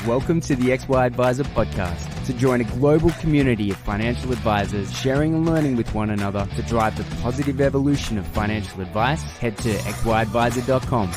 Welcome to the XY Advisor podcast. To join a global community of financial advisors sharing and learning with one another to drive the positive evolution of financial advice, head to xyadvisor.com.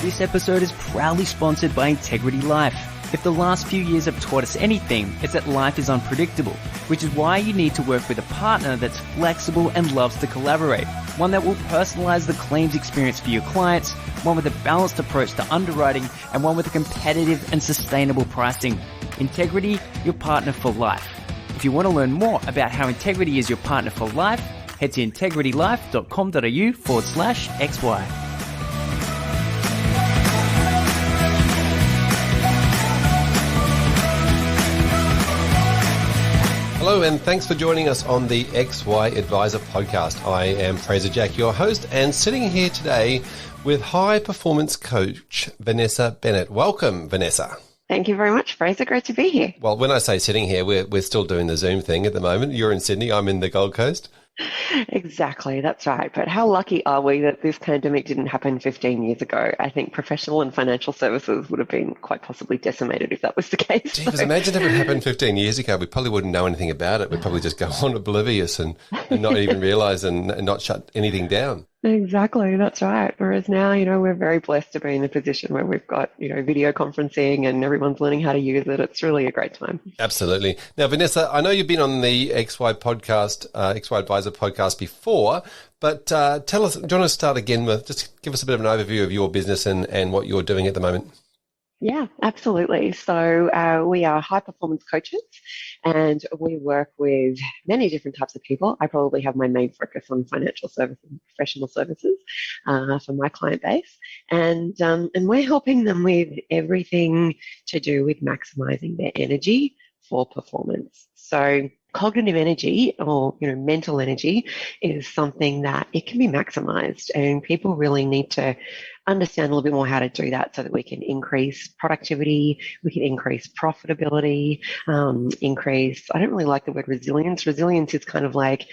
This episode is proudly sponsored by Integrity Life. If the last few years have taught us anything, it's that life is unpredictable, which is why you need to work with a partner that's flexible and loves to collaborate. One that will personalize the claims experience for your clients, one with a balanced approach to underwriting, and one with a competitive and sustainable pricing. Integrity, your partner for life. If you want to learn more about how Integrity is your partner for life, head to integritylife.com.au/XY. Hello and thanks for joining us on the XY Advisor podcast. I am Fraser Jack, your host, and sitting here today with high performance coach Vanessa Bennett. Welcome, Vanessa. Thank you very much, Fraser. Great to be here. Well, when I say sitting here, we're still doing the Zoom thing at the moment. You're in Sydney, I'm in the Gold Coast. Exactly, that's right. But how lucky are we that this pandemic didn't happen 15 years ago? I think professional and financial services would have been quite possibly decimated if that was the case. Jeez, imagine if it happened 15 years ago. We probably wouldn't know anything about it. We'd probably just go on oblivious and not even realise and not shut anything down. Exactly, that's right. Whereas now, we're very blessed to be in a position where we've got, video conferencing and everyone's learning how to use it. It's really a great time. Absolutely. Now, Vanessa, I know you've been on the XY podcast, XY Advisor podcast before, but tell us, do you want to start again with, just give us a bit of an overview of your business and what you're doing at the moment? Yeah, absolutely. So we are high performance coaches and we work with many different types of people. I probably have my main focus on financial services and professional services for my client base. And we're helping them with everything to do with maximizing their energy for performance. So cognitive energy or mental energy is something that it can be maximized, and people really need to understand a little bit more how to do that so that we can increase productivity, we can increase profitability, increase, I don't really like the word resilience. Resilience is kind of like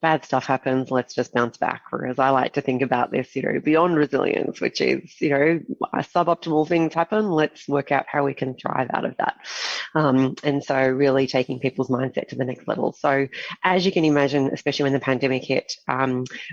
bad stuff happens, let's just bounce back. Whereas I like to think about this, beyond resilience, which is, suboptimal things happen, let's work out how we can thrive out of that. And so really taking people's mindset to the next level. So as you can imagine, especially when the pandemic hit,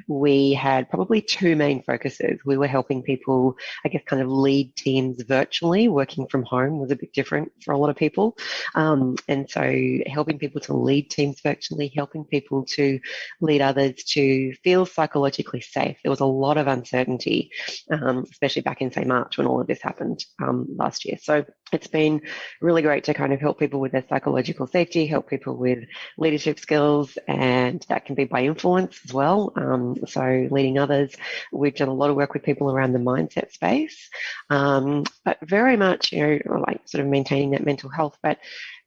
we had probably two main focuses. We were helping people, I guess, kind of lead teams virtually. Working from home was a bit different for a lot of people. And so helping people to lead teams virtually, helping people to lead others to feel psychologically safe. There was a lot of uncertainty, especially back in, say, March when all of this happened last year. So it's been really great to kind of help people with their psychological safety, help people with leadership skills, and that can be by influence as well. So leading others. We've done a lot of work with people around the mindset space, but very much, like sort of maintaining that mental health, but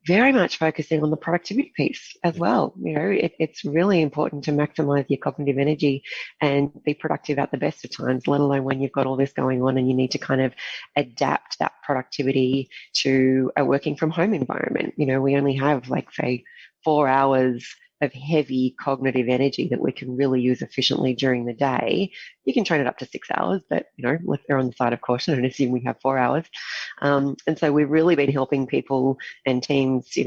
very much focusing on the productivity piece as well. It's really important to maximize your cognitive energy and be productive at the best of times, let alone when you've got all this going on and you need to kind of adapt that productivity to a working from home environment. We only have, like, say, 4 hours of heavy cognitive energy that we can really use efficiently during the day. You can train it up to 6 hours, but, let's err on the side of caution and assume we have 4 hours. And so we've really been helping people and teams,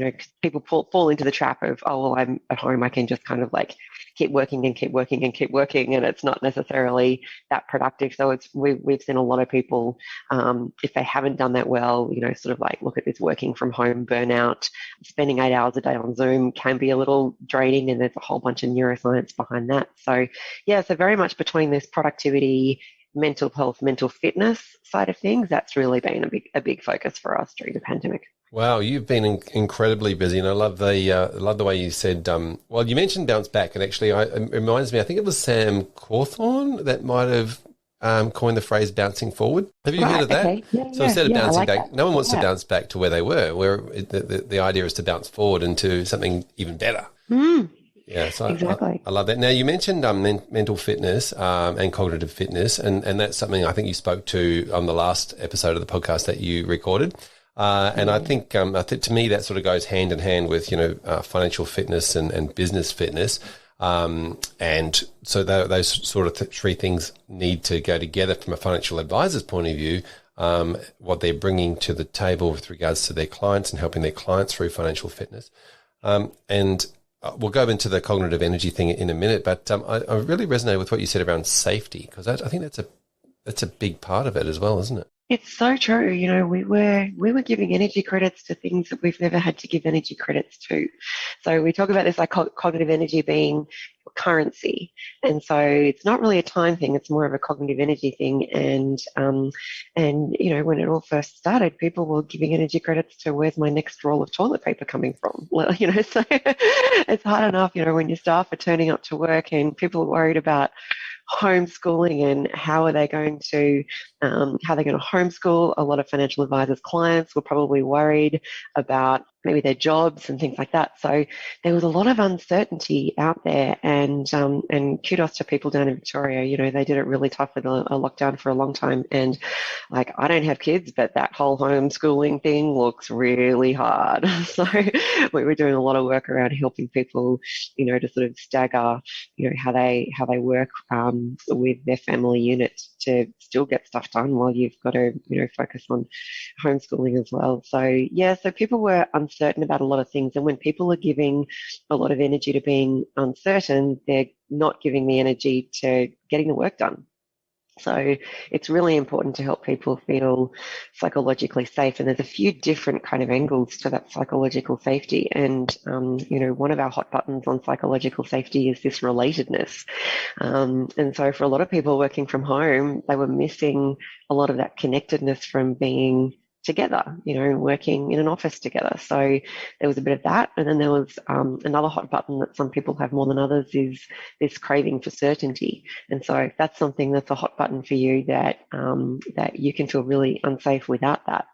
people fall into the trap of, oh, well, I'm at home, I can just kind of like keep working and keep working and keep working, and it's not necessarily that productive. So we've seen a lot of people, if they haven't done that well, sort of like look at this working from home burnout. Spending 8 hours a day on Zoom can be a little draining, and there's a whole bunch of neuroscience behind that. So yeah, so very much between this productivity, mental health, mental fitness side of things, that's really been a big focus for us during the pandemic. Wow, you've been incredibly busy, and I love the way you said. Well, you mentioned bounce back, and actually, it reminds me. I think it was Sam Cawthorn that might have coined the phrase "bouncing forward." Have you heard of that? Okay. Yeah, so instead of bouncing back, that. no one wants to bounce back to where they were. Where the idea is to bounce forward into something even better. Yeah, so exactly. I love that. Now, you mentioned mental fitness and cognitive fitness, and that's something I think you spoke to on the last episode of the podcast that you recorded. And I think to me that sort of goes hand in hand with financial fitness and business fitness. And so those sort of three things need to go together from a financial advisor's point of view. What they're bringing to the table with regards to their clients and helping their clients through financial fitness. And we'll go into the cognitive energy thing in a minute, but I really resonate with what you said around safety, because I think that's a big part of it as well, isn't it? It's so true. We were giving energy credits to things that we've never had to give energy credits to. So we talk about this like cognitive energy being currency, and so it's not really a time thing; it's more of a cognitive energy thing. And when it all first started, people were giving energy credits to where's my next roll of toilet paper coming from. Well, so it's hard enough, when your staff are turning up to work and people are worried about homeschooling and how they're going to homeschool. A lot of financial advisors' clients were probably worried about maybe their jobs and things like that. So there was a lot of uncertainty out there, and kudos to people down in Victoria. They did it really tough with a lockdown for a long time. And like, I don't have kids, but that whole homeschooling thing looks really hard. So we were doing a lot of work around helping people, to sort of stagger, how they work with their family unit to still get stuff done while you've got to, focus on homeschooling as well. So so people were uncertain about a lot of things. And when people are giving a lot of energy to being uncertain, they're not giving the energy to getting the work done. So it's really important to help people feel psychologically safe. And there's a few different kind of angles to that psychological safety. And, one of our hot buttons on psychological safety is this relatedness. And so for a lot of people working from home, they were missing a lot of that connectedness from being together, working in an office together. So there was a bit of that. And then there was another hot button that some people have more than others is this craving for certainty. And so if that's something that's a hot button for you that you can feel really unsafe without that,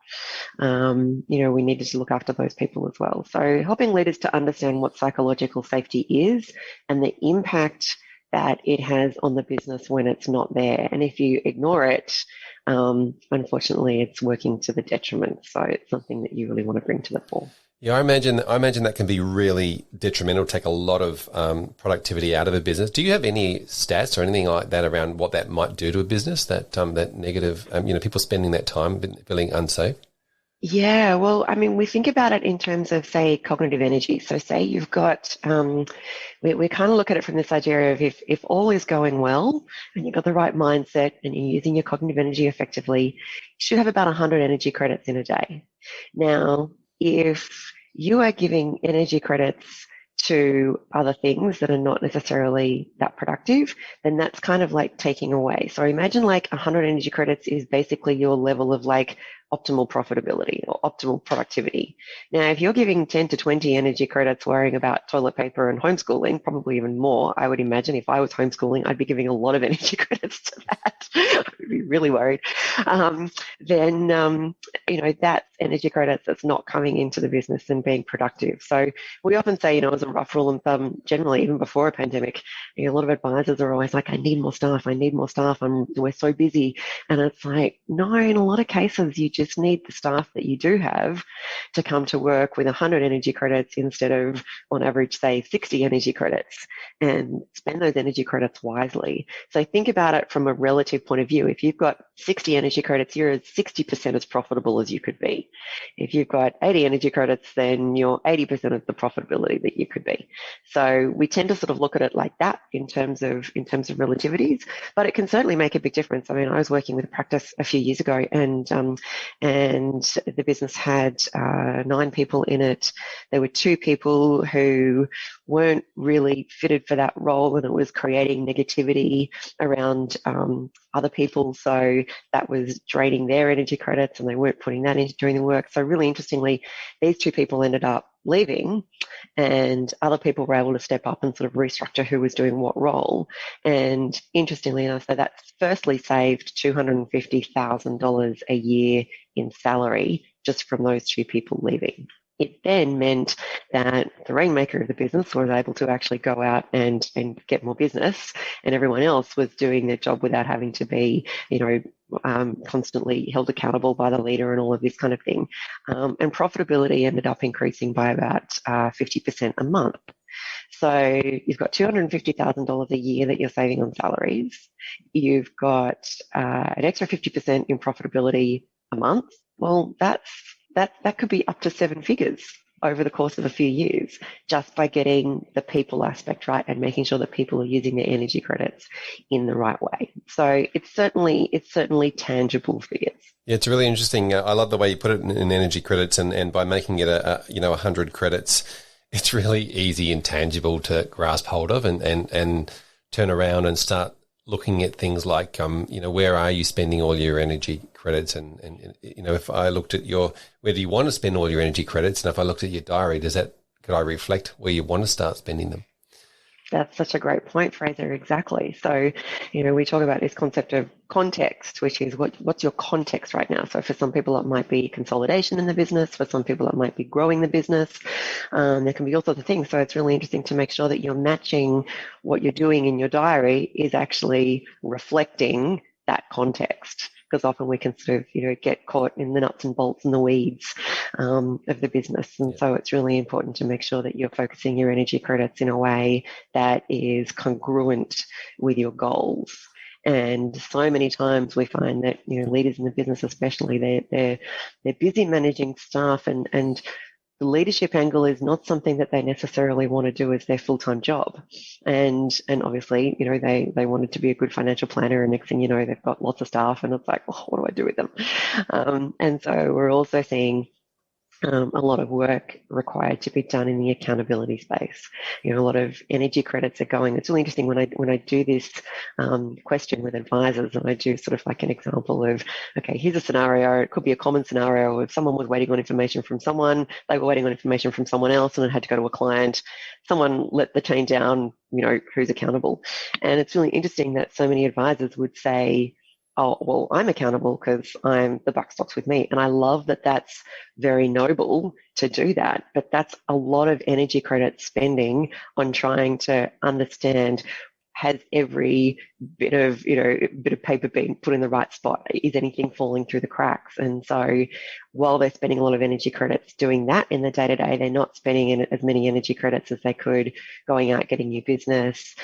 we needed to look after those people as well. So helping leaders to understand what psychological safety is and the impact that it has on the business when it's not there. And if you ignore it, unfortunately, it's working to the detriment. So it's something that you really want to bring to the fore. Yeah, I imagine that can be really detrimental, take a lot of productivity out of a business. Do you have any stats or anything like that around what that might do to a business, that negative, people spending that time feeling unsafe? Yeah, well, we think about it in terms of, say, cognitive energy. So say you've got, we kind of look at it from this idea of if all is going well and you've got the right mindset and you're using your cognitive energy effectively, you should have about 100 energy credits in a day. Now, if you are giving energy credits to other things that are not necessarily that productive, then that's kind of like taking away. So imagine like 100 energy credits is basically your level of like optimal profitability or optimal productivity. Now, if you're giving 10 to 20 energy credits worrying about toilet paper and homeschooling, probably even more, I would imagine if I was homeschooling, I'd be giving a lot of energy credits to that. I would be really worried. Then that's energy credits that's not coming into the business and being productive. So we often say, as a rough rule of thumb, generally, even before a pandemic, a lot of advisors are always like, I need more staff. We're so busy. And it's like, no, in a lot of cases, you just need the staff that you do have to come to work with 100 energy credits instead of, on average, say, 60 energy credits, and spend those energy credits wisely. So think about it from a relative point of view. If you've got 60 energy credits, you're 60% as profitable as you could be. If you've got 80 energy credits, then you're 80% of the profitability that you could be. So we tend to sort of look at it like that in terms of relativities, but it can certainly make a big difference. I was working with a practice a few years ago, and the business had 9 people in it. There were 2 people who weren't really fitted for that role, and it was creating negativity around other people. So that was draining their energy credits, and they weren't putting that into doing the work. So really interestingly, these 2 people ended up leaving, and other people were able to step up and sort of restructure who was doing what role. And interestingly enough, so that's firstly saved $250,000 a year in salary just from those 2 people leaving. It then meant that the rainmaker of the business was able to actually go out and get more business, and everyone else was doing their job without having to be, constantly held accountable by the leader and all of this kind of thing. And profitability ended up increasing by about 50% a month. So you've got $250,000 a year that you're saving on salaries. You've got an extra 50% in profitability a month. Well, that could be up to seven figures over the course of a few years, just by getting the people aspect right and making sure that people are using their energy credits in the right way. So it's certainly tangible figures. Yeah, it's really interesting. I love the way you put it in energy credits, and by making it 100 credits, it's really easy and tangible to grasp hold of and turn around and start looking at things like, where are you spending all your energy credits? And if I looked at where do you want to spend all your energy credits? And if I looked at your diary, could I reflect where you want to start spending them? That's such a great point, Fraser. Exactly. So, we talk about this concept of context, which is what's your context right now? So for some people, it might be consolidation in the business. For some people, it might be growing the business. There can be all sorts of things. So it's really interesting to make sure that you're matching what you're doing in your diary is actually reflecting that context. Because often we can sort of, get caught in the nuts and bolts and the weeds of the business. And so it's really important to make sure that you're focusing your energy credits in a way that is congruent with your goals. And so many times we find that, leaders in the business, especially, they're busy managing staff, and the leadership angle is not something that they necessarily want to do as their full-time job. And obviously, they wanted to be a good financial planner, and next thing you know, they've got lots of staff, and it's like, well, what do I do with them? And so we're also seeing a lot of work required to be done in the accountability space. A lot of energy credits are going. It's really interesting when I do this question with advisors, and I do sort of like an example of, okay, here's a scenario. It could be a common scenario if someone was waiting on information from someone, they were waiting on information from someone else, and it had to go to a client. Someone let the chain down, who's accountable? And it's really interesting that so many advisors would say, oh, well, I'm accountable because the buck stops with me. And I love that that's very noble to do that. But that's a lot of energy credit spending on trying to understand, has every bit of paper been put in the right spot? Is anything falling through the cracks? And so while they're spending a lot of energy credits doing that in the day-to-day, they're not spending as many energy credits as they could going out, getting new business,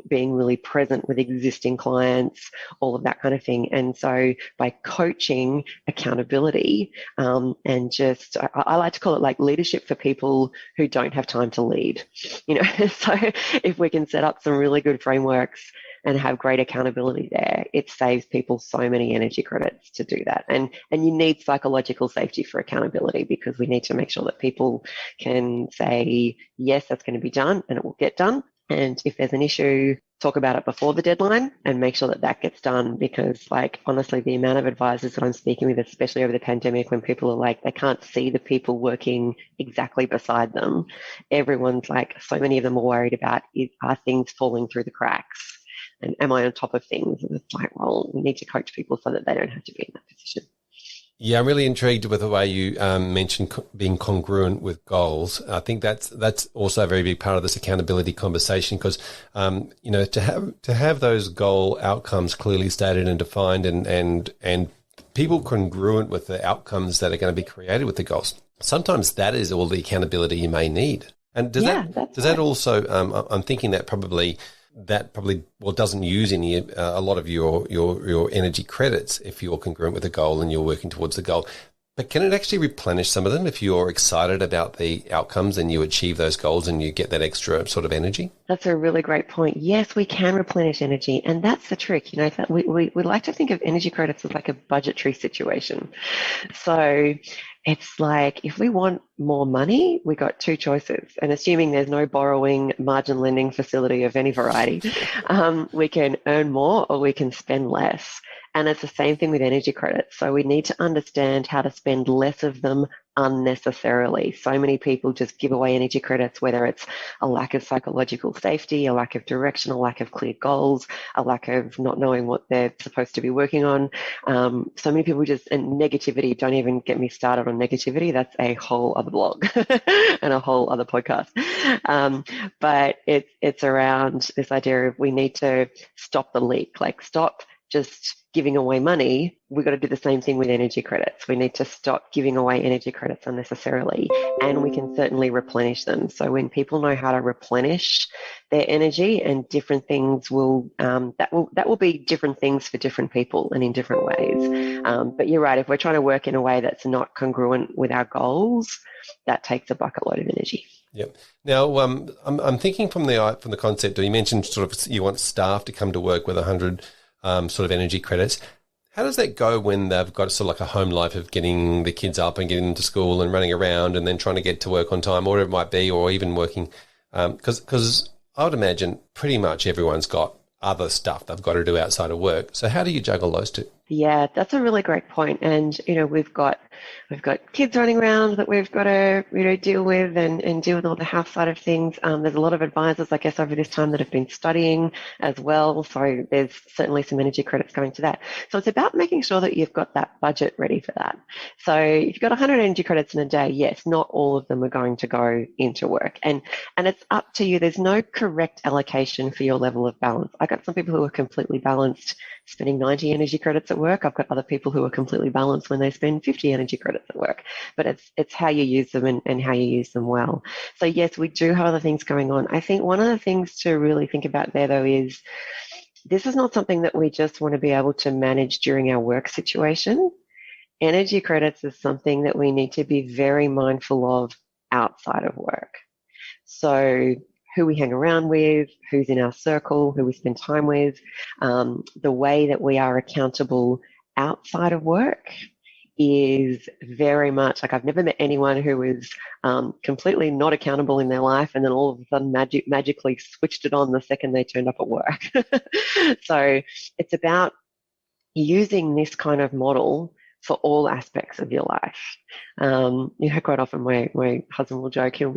being really present with existing clients, all of that kind of thing. And so by coaching accountability, and just, I like to call it like leadership for people who don't have time to lead. So if we can set up some really good frameworks and have great accountability there, it saves people so many energy credits to do that. And you need psychological safety for accountability, because we need to make sure that people can say, yes, that's going to be done and it will get done. And if there's an issue, talk about it before the deadline and make sure that that gets done. Because, like, honestly, the amount of advisors that I'm speaking with, especially over the pandemic, when people are like, they can't see the people working exactly beside them, everyone's like, so many of them are worried about, are things falling through the cracks? And am I on top of things? And it's like, well, we need to coach people so that they don't have to be in that position. Yeah, I'm really intrigued with the way you mentioned being congruent with goals. I think that's also a very big part of this accountability conversation, because to have those goal outcomes clearly stated and defined, and people congruent with the outcomes that are going to be created with the goals. Sometimes that is all the accountability you may need. And does that also? I'm thinking that probably doesn't use a lot of your energy credits if you're congruent with a goal and you're working towards the goal. But can it actually replenish some of them if you're excited about the outcomes and you achieve those goals and you get that extra sort of energy? That's a really great point. Yes, we can replenish energy, and that's the trick. We like to think of energy credits as like a budgetary situation. So it's like, if we want more money, we got two choices. And assuming there's no borrowing, margin lending facility of any variety, we can earn more or we can spend less. And it's the same thing with energy credits. So we need to understand how to spend less of them unnecessarily. So many people just give away energy credits, whether it's a lack of psychological safety, a lack of direction, a lack of clear goals, a lack of not knowing what they're supposed to be working on. So many people just, and negativity, don't even get me started on negativity. That's a whole other blog and a whole other podcast. But it's around this idea of we need to stop the leak, like stop just giving away money. We've got to do the same thing with energy credits. We need to stop giving away energy credits unnecessarily, and we can certainly replenish them. So when people know how to replenish their energy, and different things will that will be different things for different people and in different ways. But you're right. If we're trying to work in a way that's not congruent with our goals, that takes a bucket load of energy. Yep. Now, I'm thinking from the concept. You mentioned sort of you want staff to come to work with 100 sort of energy credits. How does that go when they've got sort of like a home life of getting the kids up and getting them to school and running around and then trying to get to work on time, or whatever it might be, or even working? Because I would imagine pretty much everyone's got other stuff they've got to do outside of work. So how do you juggle those two? Yeah, that's a really great point. And, we've got kids running around that we've got to, deal with and deal with all the house side of things. There's a lot of advisors, I guess, over this time that have been studying as well. So there's certainly some energy credits going to that. So it's about making sure that you've got that budget ready for that. So if you've got 100 energy credits in a day, yes, not all of them are going to go into work. And it's up to you. There's no correct allocation for your level of balance. I got some people who are completely balanced spending 90 energy credits at work. I've got other people who are completely balanced when they spend 50 energy credits at work. But it's how you use them and how you use them well. So yes, we do have other things going on. I think one of the things to really think about there, though, is this is not something that we just want to be able to manage during our work situation. Energy credits is something that we need to be very mindful of outside of work. So who we hang around with, who's in our circle, who we spend time with, the way that we are accountable outside of work is very much like I've never met anyone who is completely not accountable in their life and then all of a sudden magically switched it on the second they turned up at work. So it's about using this kind of model for all aspects of your life. Quite often my husband will joke, he'll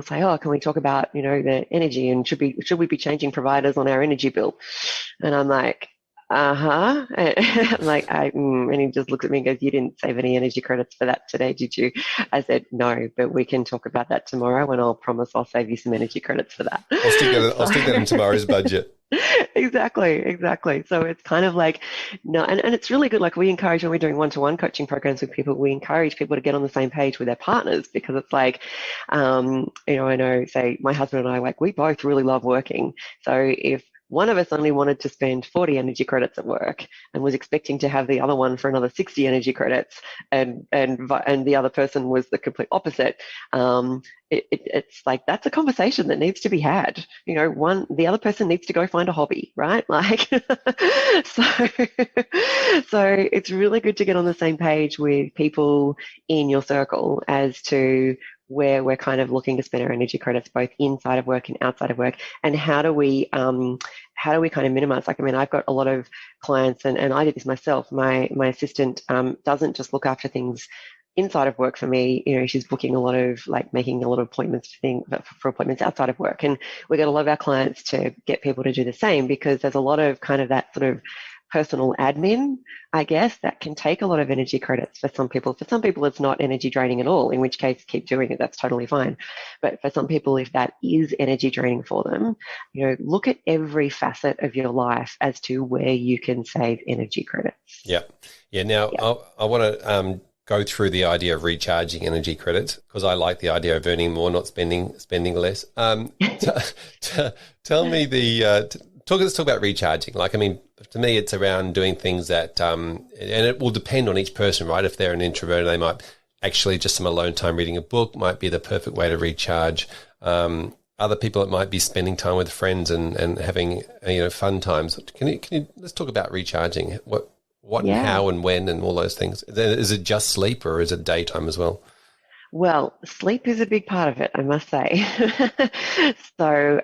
say, oh, can we talk about, the energy and should we be changing providers on our energy bill? And I'm like, uh-huh. And he just looks at me and goes, you didn't save any energy credits for that today, did you? I said, no, but we can talk about that tomorrow and I'll promise I'll save you some energy credits for that. I'll stick that in tomorrow's budget. Exactly. So it's kind of like, no, and it's really good. Like we encourage when we're doing one-to-one coaching programs with people, we encourage people to get on the same page with their partners because it's like, I know, say my husband and I, we both really love working. So if one of us only wanted to spend 40 energy credits at work and was expecting to have the other one for another 60 energy credits and the other person was the complete opposite. It's like, that's a conversation that needs to be had. The other person needs to go find a hobby, right? So it's really good to get on the same page with people in your circle as to where we're kind of looking to spend our energy credits both inside of work and outside of work, and how do we kind of minimize? I've got a lot of clients, and I did this myself. My assistant doesn't just look after things inside of work for me. She's booking a lot of making a lot of appointments for appointments outside of work, and we get a lot of our clients to get people to do the same because there's a lot of kind of that sort of personal admin, I guess, that can take a lot of energy credits for some people. For some people, it's not energy draining at all, in which case keep doing it. That's totally fine. But for some people, if that is energy draining for them, look at every facet of your life as to where you can save energy credits. Yeah. Now, I want to go through the idea of recharging energy credits because I like the idea of earning more, not spending less. Tell me let's talk about recharging. To me, it's around doing things that, and it will depend on each person, right? If they're an introvert, they might actually just some alone time reading a book might be the perfect way to recharge. Other people, it might be spending time with friends and having, fun times. Can you let's talk about recharging? What and how and when and all those things. Is it just sleep or is it daytime as well? Well, sleep is a big part of it, I must say. So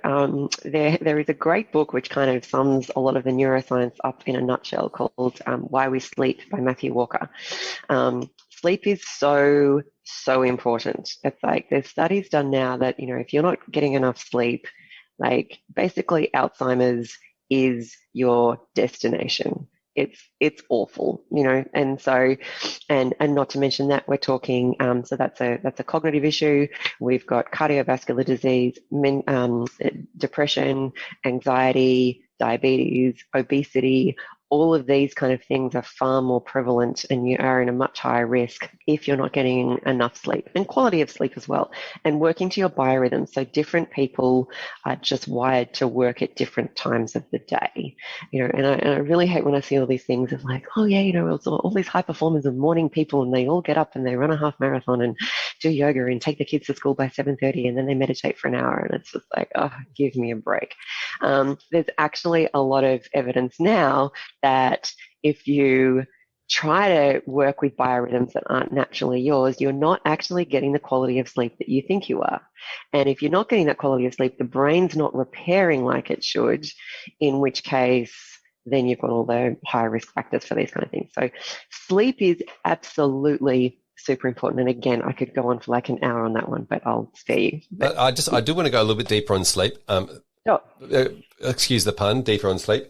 there is a great book which kind of sums a lot of the neuroscience up in a nutshell called Why We Sleep by Matthew Walker. sleep is so, so important. It's like there's studies done now that, if you're not getting enough sleep, like basically Alzheimer's is your destination. It's awful, and so, and not to mention that we're talking, so that's a cognitive issue. We've got cardiovascular disease, depression, anxiety, diabetes, obesity. All of these kind of things are far more prevalent, and you are in a much higher risk if you're not getting enough sleep, and quality of sleep as well, and working to your biorhythms. So different people are just wired to work at different times of the day, and I really hate when I see all these things of like, oh yeah, all these high performers are morning people, and they all get up and they run a half marathon and do yoga and take the kids to school by 7:30, and then they meditate for an hour, and it's just like, oh, give me a break. There's actually a lot of evidence now that if you try to work with biorhythms that aren't naturally yours, you're not actually getting the quality of sleep that you think you are. And if you're not getting that quality of sleep, the brain's not repairing like it should, in which case then you've got all the high risk factors for these kind of things. So sleep is absolutely super important. And again, I could go on for like an hour on that one, but I'll spare you. But I do want to go a little bit deeper on sleep. Sure. Excuse the pun, deeper on sleep.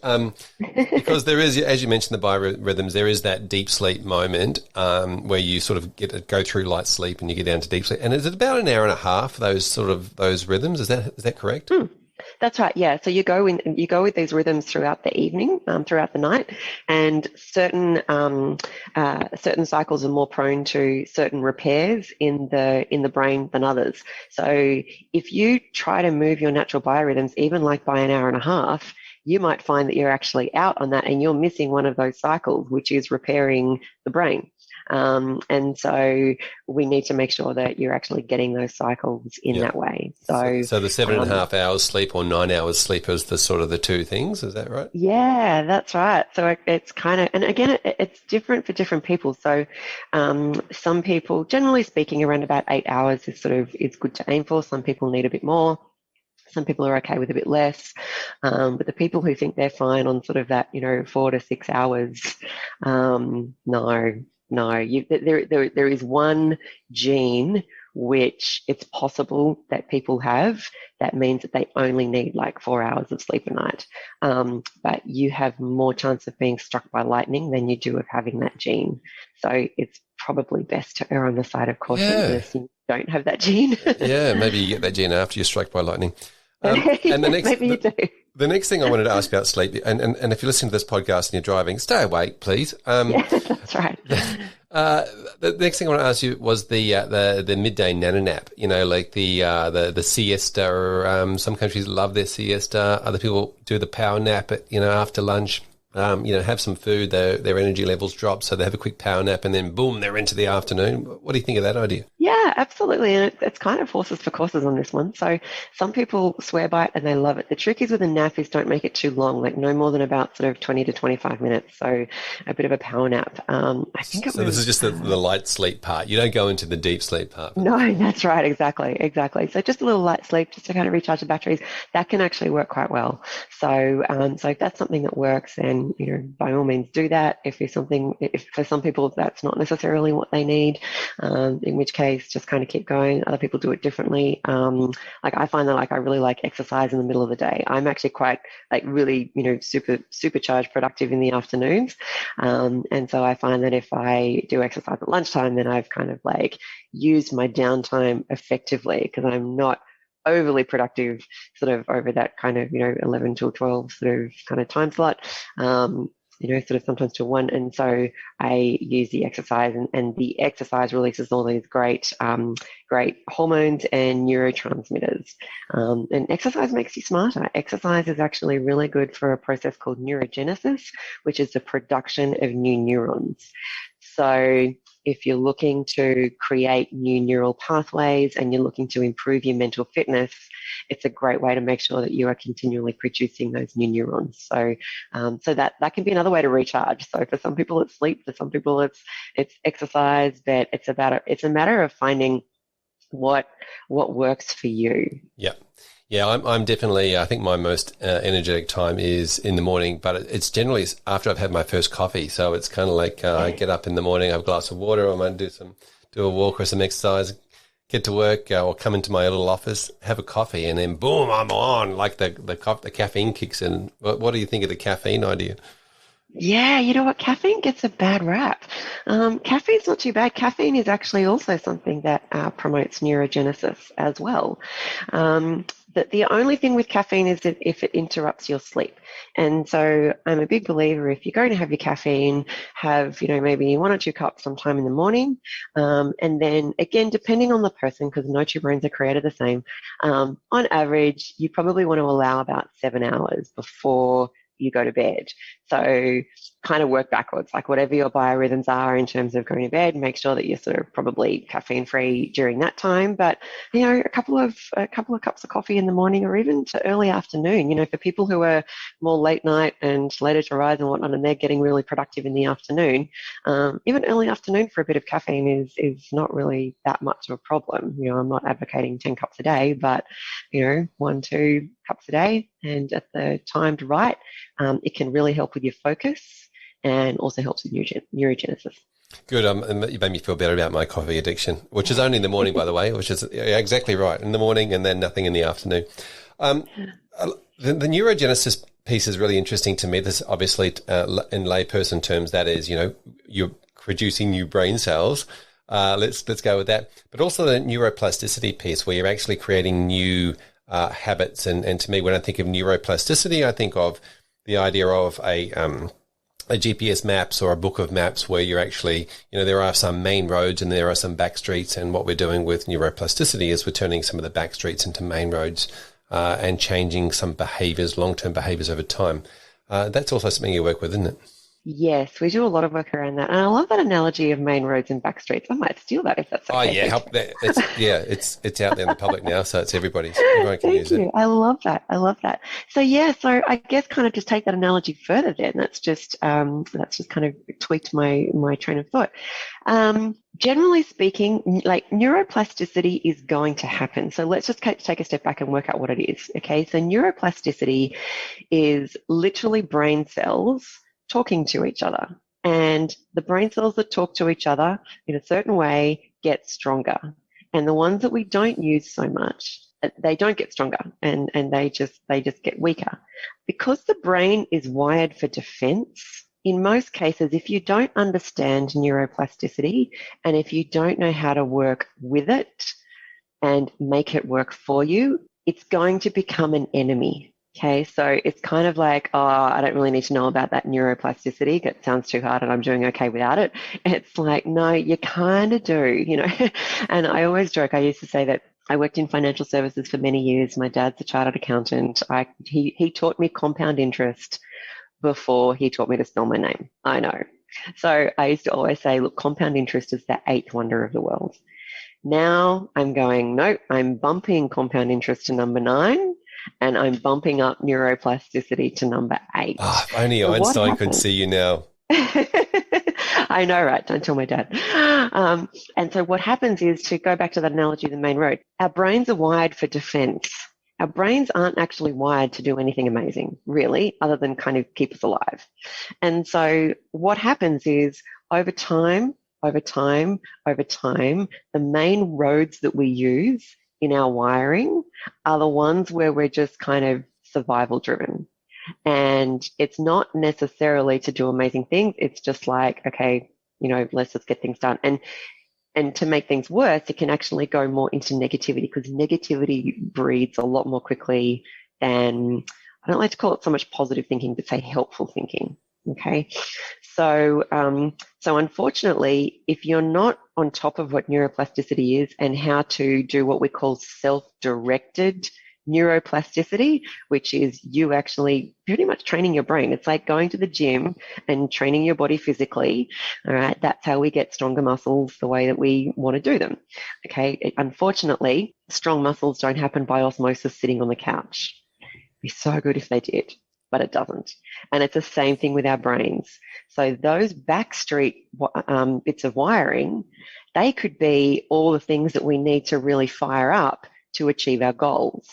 Because there is, as you mentioned, the biorhythms, there is that deep sleep moment where you sort of go through light sleep and you get down to deep sleep. And is it about an hour and a half, those rhythms? Is that correct? That's right. Yeah. So you go with these rhythms throughout the evening, throughout the night, and certain cycles are more prone to certain repairs in the brain than others. So if you try to move your natural biorhythms, even like by an hour and a half, you might find that you're actually out on that and you're missing one of those cycles, which is repairing the brain. And so we need to make sure that you're actually getting those cycles in that way. So the 7.5 hours sleep or 9 hours sleep is the sort of the two things. Is that right? Yeah, that's right. So it's kind of, and again, it's different for different people. So some people, generally speaking, around about 8 hours is good to aim for. Some people need a bit more. Some people are okay with a bit less, but the people who think they're fine on sort of that, 4 to 6 hours, no. There is one gene which it's possible that people have that means that they only need like 4 hours of sleep a night, but you have more chance of being struck by lightning than you do of having that gene. So it's probably best to err on the side of caution unless you don't have that gene. Yeah, maybe you get that gene after you're struck by lightning. And maybe you do. The next thing I wanted to ask about sleep, and if you're listening to this podcast and you're driving, stay awake, please. Yeah, that's right. The next thing I want to ask you was the midday nana nap. Like the siesta. Or, some countries love their siesta. Other people do the power nap after lunch. Have some food. Their energy levels drop, so they have a quick power nap, and then boom, they're into the afternoon. What do you think of that idea? Yeah, absolutely. And it's kind of horses for courses on this one. So some people swear by it and they love it. The trick is with a nap is don't make it too long, like no more than about sort of 20 to 25 minutes. So a bit of a power nap. I think it was. So this is just the light sleep part. You don't go into the deep sleep part. No, that's right. Exactly. So just a little light sleep, just to kind of recharge the batteries. That can actually work quite well. So, so if that's something that works, then by all means do that. If for some people that's not necessarily what they need, in which case just kind of keep going. Other people do it differently. Like I find that I really like exercise in the middle of the day. I'm actually quite really supercharged productive in the afternoons, and so I find that if I do exercise at lunchtime, then I've kind of used my downtime effectively, because I'm not overly productive sort of over that kind of 11 till 12 sort of kind of time slot, sort of sometimes to 1. And so I use the exercise, and the exercise releases all these great hormones and neurotransmitters. And exercise makes you smarter. Exercise is actually really good for a process called neurogenesis, which is the production of new neurons. So if you're looking to create new neural pathways and you're looking to improve your mental fitness, it's a great way to make sure that you are continually producing those new neurons. So, so that can be another way to recharge. So for some people it's sleep, for some people it's exercise, but it's a matter of finding what works for you. Yeah. Yeah, I'm definitely, I think my most energetic time is in the morning, but it's generally after I've had my first coffee. So it's kind of like I get up in the morning, have a glass of water, I might do a walk or some exercise, get to work or come into my little office, have a coffee, and then boom, I'm on. Like the caffeine kicks in. What do you think of the caffeine idea? Yeah, you know what? Caffeine gets a bad rap. Caffeine's not too bad. Caffeine is actually also something that promotes neurogenesis as well. Um, the only thing with caffeine is that if it interrupts your sleep. And so I'm a big believer if you're going to have your caffeine, have, maybe 1 or 2 cups sometime in the morning. And then again, depending on the person, because no two brains are created the same, on average, you probably want to allow about 7 hours before you go to bed. So kind of work backwards, like whatever your biorhythms are in terms of going to bed, make sure that you're sort of probably caffeine free during that time. But, a couple of cups of coffee in the morning or even to early afternoon, for people who are more late night and later to rise and whatnot, and they're getting really productive in the afternoon, even early afternoon for a bit of caffeine is not really that much of a problem. I'm not advocating 10 cups a day, but, 1, 2 cups a day and at the timed right, it can really help with your focus and also helps with neurogenesis. Good. You made me feel better about my coffee addiction, which is only in the morning, by the way, which is exactly right. In the morning and then nothing in the afternoon. The neurogenesis piece is really interesting to me. This obviously, in layperson terms, that is, you're producing new brain cells. Let's go with that. But also the neuroplasticity piece where you're actually creating new habits. And to me, when I think of neuroplasticity, I think of the idea of a GPS maps or a book of maps where you're actually, there are some main roads and there are some back streets. And what we're doing with neuroplasticity is we're turning some of the back streets into main roads and changing some behaviors, long-term behaviors over time. That's also something you work with, isn't it? Yes, we do a lot of work around that. And I love that analogy of main roads and back streets. I might steal that if that's okay. Oh, yeah. It's out there in the public now, so it's everybody's. Everyone can use it. I love that. So I guess kind of just take that analogy further then. That's just kind of tweaked my train of thought. Generally speaking, like neuroplasticity is going to happen. So let's just take a step back and work out what it is. Okay. So neuroplasticity is literally brain cells talking to each other. And the brain cells that talk to each other in a certain way get stronger. And the ones that we don't use so much, they don't get stronger and they just get weaker. Because the brain is wired for defense, in most cases, if you don't understand neuroplasticity and if you don't know how to work with it and make it work for you, it's going to become an enemy. Okay, so it's kind of like, oh, I don't really need to know about that neuroplasticity. It sounds too hard and I'm doing okay without it. It's like, no, you kind of do, And I always joke, I used to say that I worked in financial services for many years. My dad's a chartered accountant. He taught me compound interest before he taught me to spell my name. I know. So I used to always say, look, compound interest is the 8th wonder of the world. Now I'm going, nope, I'm bumping compound interest to number 9. And I'm bumping up neuroplasticity to number 8. Oh, if only so Einstein could see you now. I know, right? Don't tell my dad. And so what happens is, to go back to that analogy of the main road, our brains are wired for defense. Our brains aren't actually wired to do anything amazing, really, other than kind of keep us alive. And so what happens is over time, the main roads that we use in our wiring are the ones where we're just kind of survival driven. And it's not necessarily to do amazing things. It's just like, okay, let's just get things done. And to make things worse, it can actually go more into negativity, because negativity breeds a lot more quickly than, I don't like to call it so much positive thinking, but say helpful thinking. Okay. So unfortunately, if you're not on top of what neuroplasticity is and how to do what we call self-directed neuroplasticity, which is you actually pretty much training your brain. It's like going to the gym and training your body physically. All right. That's how we get stronger muscles the way that we want to do them. Okay. Unfortunately, strong muscles don't happen by osmosis sitting on the couch. It'd be so good if they did, but it doesn't. And it's the same thing with our brains. So those backstreet bits of wiring, they could be all the things that we need to really fire up to achieve our goals.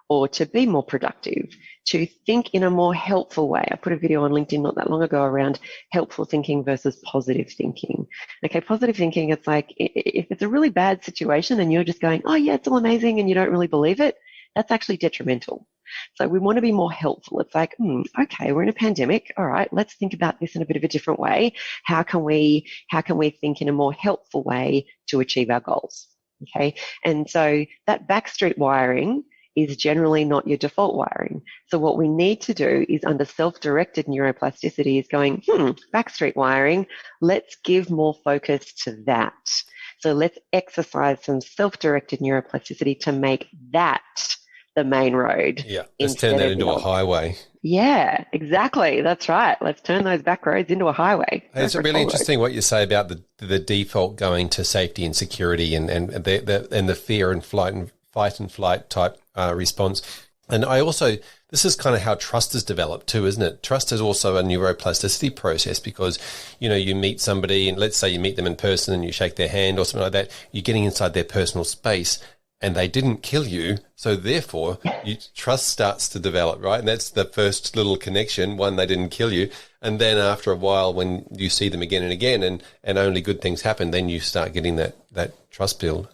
or to be more productive, to think in a more helpful way. I put a video on LinkedIn not that long ago around helpful thinking versus positive thinking. Okay, positive thinking, it's like if it's a really bad situation and you're just going, oh yeah, it's all amazing, and you don't really believe it, that's actually detrimental. So we want to be more helpful. It's like, okay, we're in a pandemic. All right, let's think about this in a bit of a different way. How can we think in a more helpful way to achieve our goals? Okay, and so that backstreet wiring is generally not your default wiring. So what we need to do is, under self-directed neuroplasticity, is going, backstreet wiring, let's give more focus to that. So let's exercise some self-directed neuroplasticity to make that the main road. Yeah, let's turn that into a highway. Yeah, exactly. That's right. Let's turn those back roads into a highway. It's really interesting what you say about the default going to safety and security and the fear and fight and flight type response. And this is kind of how trust is developed too, isn't it? Trust is also a neuroplasticity process because, you meet somebody and let's say you meet them in person and you shake their hand or something like that, you're getting inside their personal space and they didn't kill you. So therefore, trust starts to develop, right? And that's the first little connection. One, they didn't kill you. And then after a while, when you see them again and again and only good things happen, then you start getting that trust build.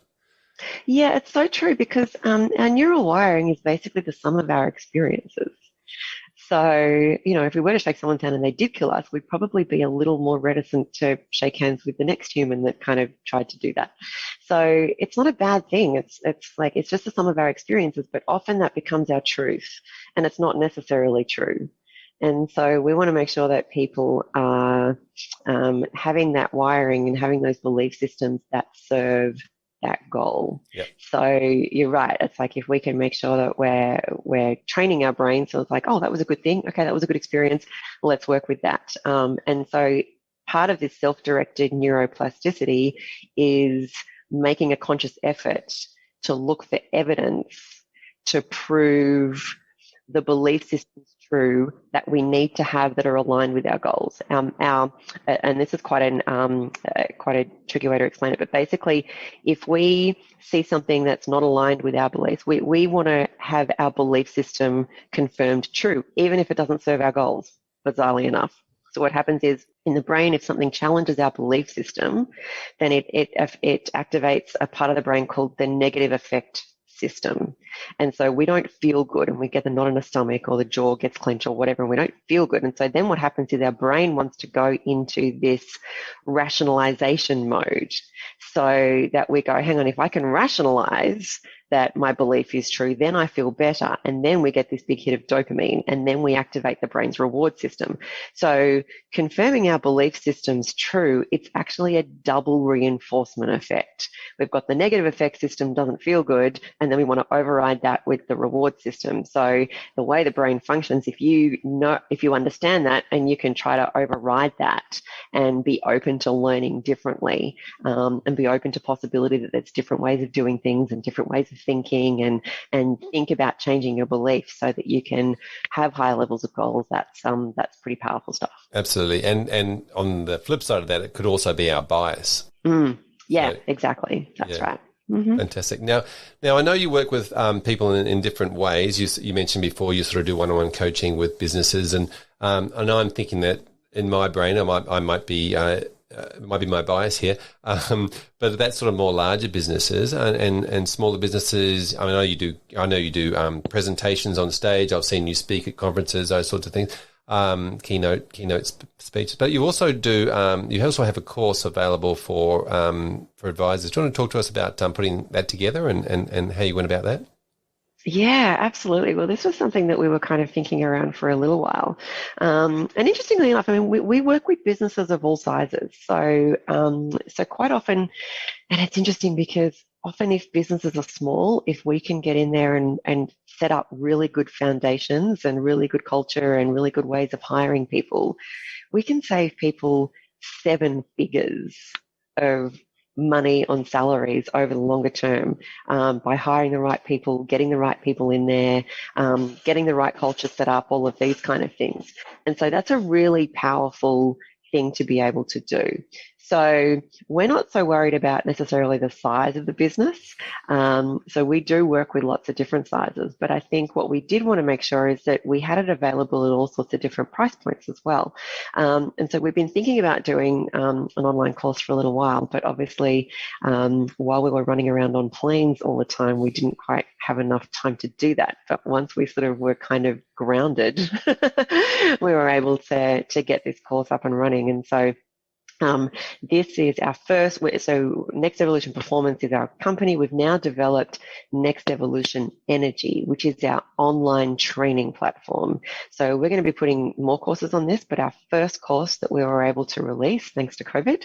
Yeah, it's so true because our neural wiring is basically the sum of our experiences. So, if we were to shake someone's hand and they did kill us, we'd probably be a little more reticent to shake hands with the next human that kind of tried to do that. So it's not a bad thing. It's just the sum of our experiences, but often that becomes our truth, and it's not necessarily true. And so we want to make sure that people are having that wiring and having those belief systems that serve that goal. Yep. So you're right. It's like if we can make sure that we're training our brain, so it's like, oh, that was a good thing. Okay, that was a good experience. Let's work with that. And so part of this self-directed neuroplasticity is making a conscious effort to look for evidence to prove the belief systems true that we need to have that are aligned with our goals. And this is quite a tricky way to explain it, but basically, if we see something that's not aligned with our beliefs, we want to have our belief system confirmed true, even if it doesn't serve our goals, bizarrely enough. So what happens is, in the brain, if something challenges our belief system, then it activates a part of the brain called the negative affect system. And so we don't feel good, and we get the knot in the stomach or the jaw gets clenched or whatever, and we don't feel good. And so then what happens is our brain wants to go into this rationalization mode, so that we go, hang on, if I can rationalize that my belief is true, then I feel better. And then we get this big hit of dopamine, and then we activate the brain's reward system. So confirming our belief system's true, it's actually a double reinforcement effect. We've got the negative effect system, doesn't feel good, and then we want to override that with the reward system. So the way the brain functions, if you understand that, and you can try to override that and be open to learning differently, and be open to possibility that there's different ways of doing things and different ways of thinking, and think about changing your beliefs so that you can have higher levels of goals. That's pretty powerful stuff. Absolutely. And on the flip side of that, it could also be our bias. Yeah, so, exactly. That's right. Mm-hmm. Fantastic. Now I know you work with people in different ways. You mentioned before you sort of do one-on-one coaching with businesses, and I know I'm thinking that in my brain, I might be my bias here, but that's sort of more larger businesses and smaller businesses. I know you do presentations on stage. I've seen you speak at conferences, those sorts of things. Keynote speeches, but you also do. You also have a course available for advisors. Do you want to talk to us about putting that together and how you went about that? Yeah, absolutely. Well, this was something that we were kind of thinking around for a little while. And interestingly enough, I mean, we work with businesses of all sizes. So quite often, and it's interesting because often if businesses are small, if we can get in there and set up really good foundations and really good culture and really good ways of hiring people, we can save people 7 figures of money on salaries over the longer term, by hiring the right people, getting the right people in there, getting the right culture set up, all of these kind of things. And so that's a really powerful thing to be able to do. So we're not so worried about necessarily the size of the business. So we do work with lots of different sizes, but I think what we did want to make sure is that we had it available at all sorts of different price points as well. And so we've been thinking about doing an online course for a little while, but obviously while we were running around on planes all the time, we didn't quite have enough time to do that. But once we sort of were kind of grounded, we were able to get this course up and running. And so this is our first, so Next Evolution Performance is our company. We've now developed Next Evolution Energy, which is our online training platform. So we're going to be putting more courses on this, but our first course that we were able to release, thanks to COVID,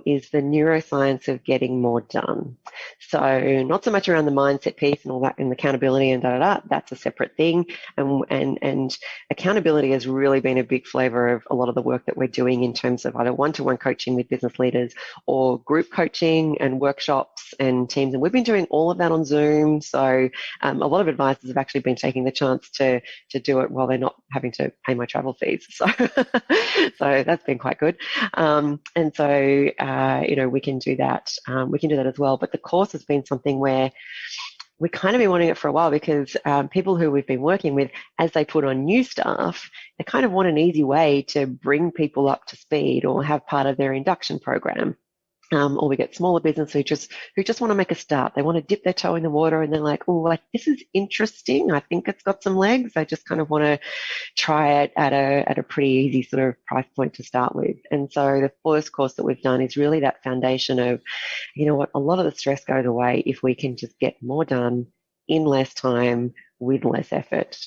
is the neuroscience of getting more done. So not so much around the mindset piece and all that and accountability and that's a separate thing. And accountability has really been a big flavor of a lot of the work that we're doing in terms of either one-to-one coaching with business leaders or group coaching and workshops and teams. And we've been doing all of that on Zoom. So a lot of advisors have actually been taking the chance to do it while they're not having to pay my travel fees. So, so that's been quite good. And so, we can do that. We can do that as well. But the course has been something where we've kind of been wanting it for a while because people who we've been working with, as they put on new staff, they kind of want an easy way to bring people up to speed or have part of their induction program. Or we get smaller business who just want to make a start. They want to dip their toe in the water and they're like, oh, like, this is interesting. I think it's got some legs. I just kind of want to try it at a pretty easy sort of price point to start with. And so the first course that we've done is really that foundation of, you know what, a lot of the stress goes away if we can just get more done in less time with less effort.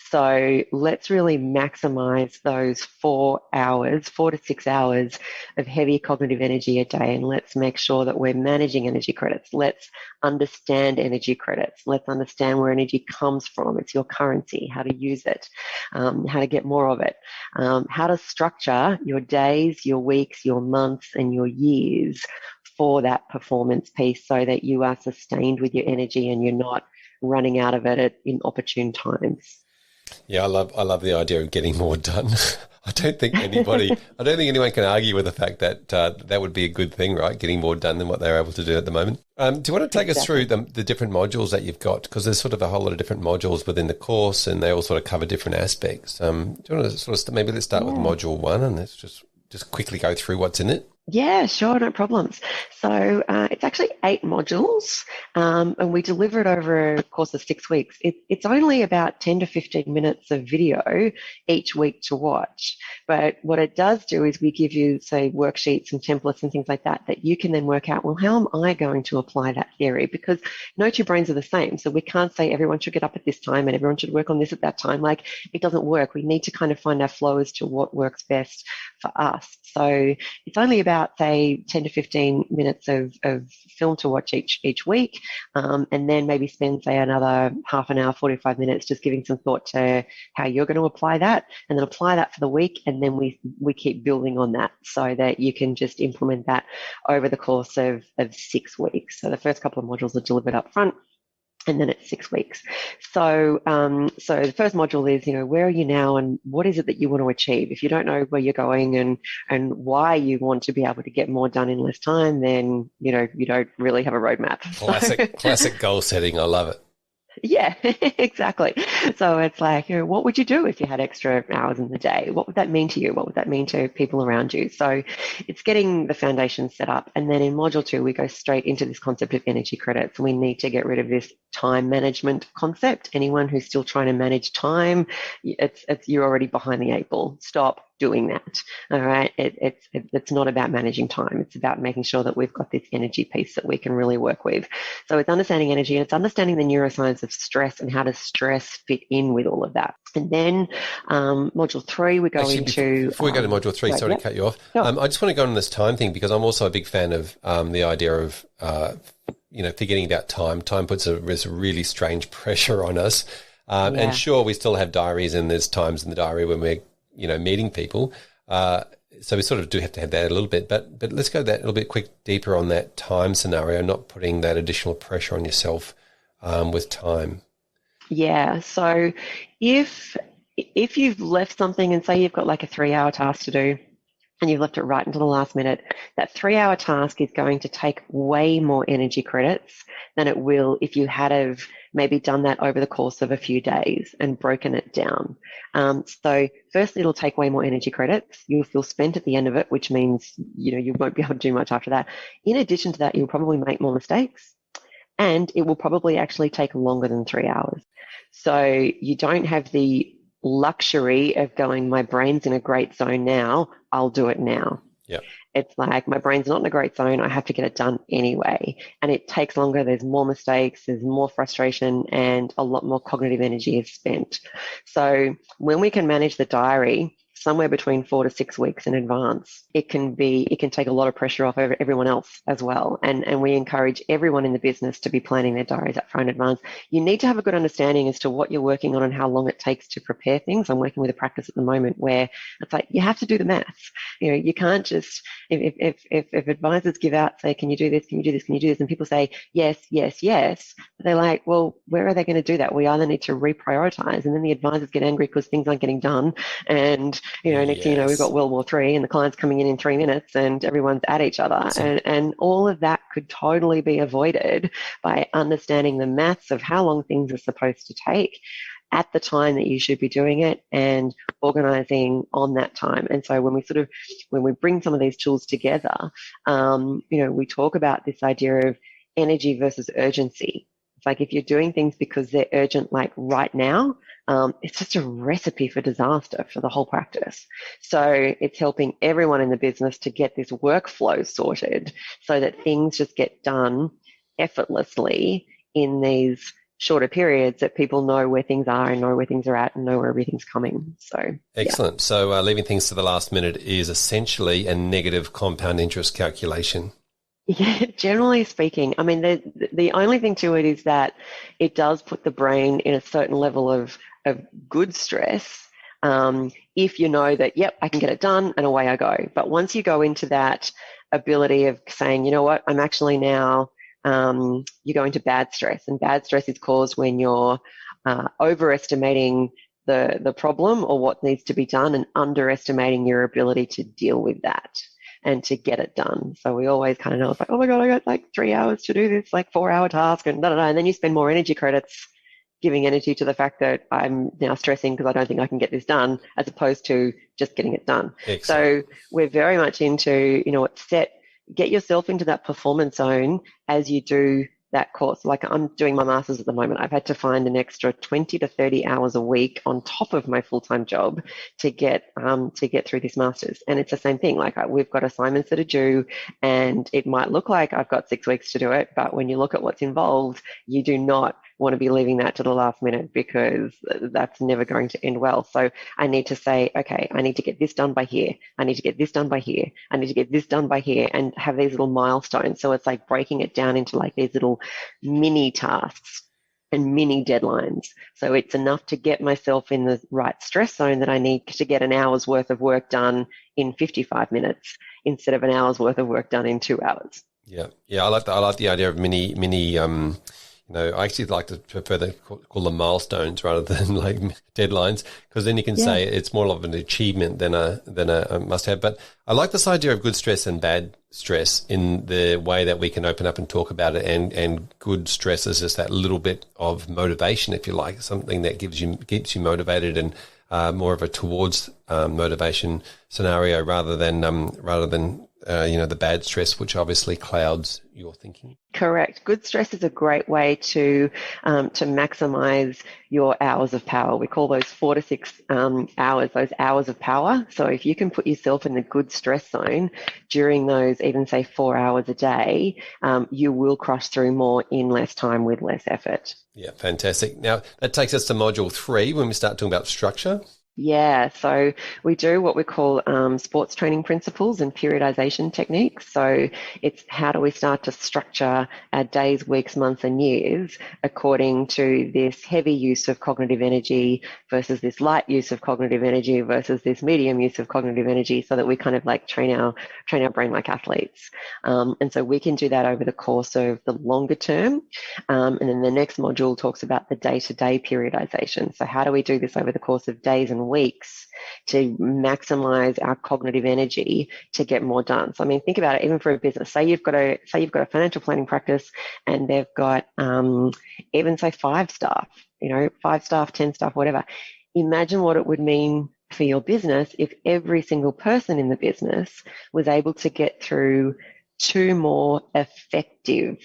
So let's really maximize those 4 to 6 hours of heavy cognitive energy a day. And let's make sure that we're managing energy credits. Let's understand energy credits. Let's understand where energy comes from. It's your currency, how to use it, how to get more of it, how to structure your days, your weeks, your months, and your years for that performance piece so that you are sustained with your energy and you're not running out of it in opportune times. Yeah, I love the idea of getting more done. I don't think anyone can argue with the fact that that would be a good thing, right? Getting more done than what they're able to do at the moment. Do you want to take us through the different modules that you've got? Because there's sort of a whole lot of different modules within the course, and they all sort of cover different aspects. Do you want to sort of maybe let's start with module 1, and let's just quickly go through what's in it? Yeah, sure, no problems. So it's actually 8 modules, and we deliver it over a course of 6 weeks. It's only about 10 to 15 minutes of video each week to watch. But what it does do is we give you, say, worksheets and templates and things like that you can then work out, well, how am I going to apply that theory? Because no two brains are the same. So we can't say everyone should get up at this time and everyone should work on this at that time. Like, it doesn't work. We need to kind of find our flow as to what works best for us. So it's only about, say, 10 to 15 minutes of film to watch each week, and then maybe spend, say, another half an hour, 45 minutes just giving some thought to how you're going to apply that, and then apply that for the week, and then we keep building on that so that you can just implement that over the course of 6 weeks. So the first couple of modules are delivered up front, and then it's 6 weeks. So, so the first module is, where are you now and what is it that you want to achieve? If you don't know where you're going and why you want to be able to get more done in less time, then, you don't really have a roadmap. Classic goal setting. I love it. Yeah, exactly. So it's like, what would you do if you had extra hours in the day? What would that mean to you? What would that mean to people around you? So it's getting the foundation set up. And then in module 2, we go straight into this concept of energy credits. We need to get rid of this time management concept. Anyone who's still trying to manage time, you're already behind the 8 ball. Stop doing that. All right. It's not about managing time. It's about making sure that we've got this energy piece that we can really work with. So it's understanding energy, and it's understanding the neuroscience of stress and how does stress fit in with all of that. And then module 3, we go into... Before we go to module 3, sorry to cut you off. Sure. I just want to go on this time thing because I'm also a big fan of the idea of, forgetting about time. Time puts this really strange pressure on us. And sure, we still have diaries, and there's times in the diary when we're meeting people. So we sort of do have to have that a little bit, but let's go that a little bit deeper on that time scenario, not putting that additional pressure on yourself with time. Yeah. So if you've left something and say you've got like a 3-hour task to do, and you've left it right until the last minute, that 3 hour task is going to take way more energy credits than it will if you had have maybe done that over the course of a few days and broken it down. So firstly, it'll take way more energy credits. You'll feel spent at the end of it, which means, you won't be able to do much after that. In addition to that, you'll probably make more mistakes, and it will probably actually take longer than 3 hours. So you don't have the luxury of going, my brain's in a great zone now, I'll do it now. Yeah. It's like, my brain's not in a great zone, I have to get it done anyway. And it takes longer, there's more mistakes, there's more frustration, and a lot more cognitive energy is spent. So when we can manage the diary somewhere between 4 to 6 weeks in advance, it can take a lot of pressure off everyone else as well. And we encourage everyone in the business to be planning their diaries up front in advance. You need to have a good understanding as to what you're working on and how long it takes to prepare things. I'm working with a practice at the moment where it's like, you have to do the maths. You can't just, if advisors give out, say, can you do this, can you do this, can you do this? And people say, yes, yes, yes. They're like, well, where are they going to do that? We either need to reprioritize, and then the advisors get angry because things aren't getting done. And next thing you know, we've got World War III and the client's coming in 3 minutes and everyone's at each other. And all of that could totally be avoided by understanding the maths of how long things are supposed to take at the time that you should be doing it and organizing on that time. And so when we bring some of these tools together, we talk about this idea of energy versus urgency. It's like, if you're doing things because they're urgent, like right now, it's just a recipe for disaster for the whole practice. So it's helping everyone in the business to get this workflow sorted so that things just get done effortlessly in these shorter periods, that people know where things are and know where things are at and know where everything's coming. So excellent. So leaving things to the last minute is essentially a negative compound interest calculation. Yeah, generally speaking. I mean, the only thing to it is that it does put the brain in a certain level of good stress, if you know that, yep, I can get it done and away I go. But once you go into that ability of saying, you know what, I'm actually now, you go into bad stress, and bad stress is caused when you're overestimating the problem or what needs to be done and underestimating your ability to deal with that and to get it done. So we always kind of know, it's like, oh my God, I got like 3 hours to do this, like 4 hour task, and and then you spend more energy credits giving energy to the fact that I'm now stressing because I don't think I can get this done, as opposed to just getting it done. Excellent. So we're very much into, get yourself into that performance zone as you do that course. Like, I'm doing my master's at the moment. I've had to find an extra 20 to 30 hours a week on top of my full-time job to get through this master's. And it's the same thing. Like, we've got assignments that are due, and it might look like I've got 6 weeks to do it, but when you look at what's involved, you do not want to be leaving that to the last minute, because that's never going to end well. So I need to say, okay, I need to get this done by here. I need to get this done by here. I need to get this done by here, and have these little milestones. So it's like breaking it down into like these little mini tasks and mini deadlines. So it's enough to get myself in the right stress zone that I need to get an hour's worth of work done in 55 minutes instead of an hour's worth of work done in 2 hours. Yeah. I like the idea of mini I actually like to prefer to call them milestones rather than like deadlines, because then you can say it's more of an achievement than a must-have. But I like this idea of good stress and bad stress in the way that we can open up and talk about it. And good stress is just that little bit of motivation, if you like, something that keeps you motivated, and more of a towards motivation scenario rather than the bad stress, which obviously clouds your thinking. Correct. Good stress is a great way to maximize your hours of power. We call those 4 to 6 hours, those hours of power. So if you can put yourself in the good stress zone during those, even say 4 hours a day, you will crush through more in less time with less effort. Yeah, fantastic. Now that takes us to module 3 when we start talking about structure. Yeah, so we do what we call sports training principles and periodization techniques. So it's how do we start to structure our days, weeks, months, and years according to this heavy use of cognitive energy versus this light use of cognitive energy versus this medium use of cognitive energy, so that we kind of like train our brain like athletes. And so we can do that over the course of the longer term. And then the next module talks about the day-to-day periodization. So how do we do this over the course of days and 7 weeks to maximize our cognitive energy to get more done. So I mean, think about it, even for a business. Say you've got a financial planning practice and they've got even say 5 staff, 5 staff, 10 staff, whatever. Imagine what it would mean for your business if every single person in the business was able to get through 2 more effective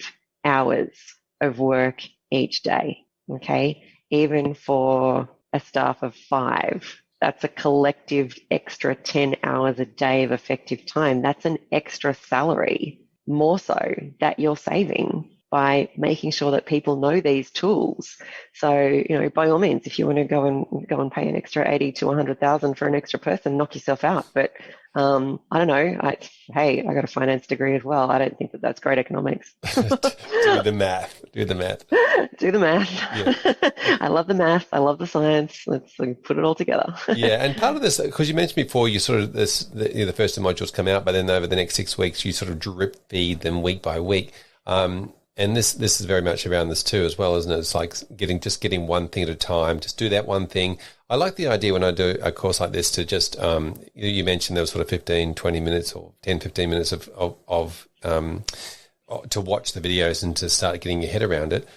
hours of work each day. Okay, even for a staff of 5, that's a collective extra 10 hours a day of effective time. That's an extra salary, more so, that you're saving by making sure that people know these tools. So, by all means, if you want to go and pay an extra 80 to 100,000 for an extra person, knock yourself out. But I don't know. Hey, I got a finance degree as well. I don't think that that's great economics. Do the math. Do the math. Do the math. Yeah. I love the math. I love the science. Let's put it all together. Yeah, and part of this, because you mentioned before, you sort of the first 2 modules come out, but then over the next 6 weeks, you sort of drip feed them week by week. And this is very much around this too, as well, isn't it? It's like getting one thing at a time. Just do that one thing. I like the idea when I do a course like this to just, you mentioned there was sort of 15, 20 minutes or 10, 15 minutes to watch the videos and to start getting your head around it.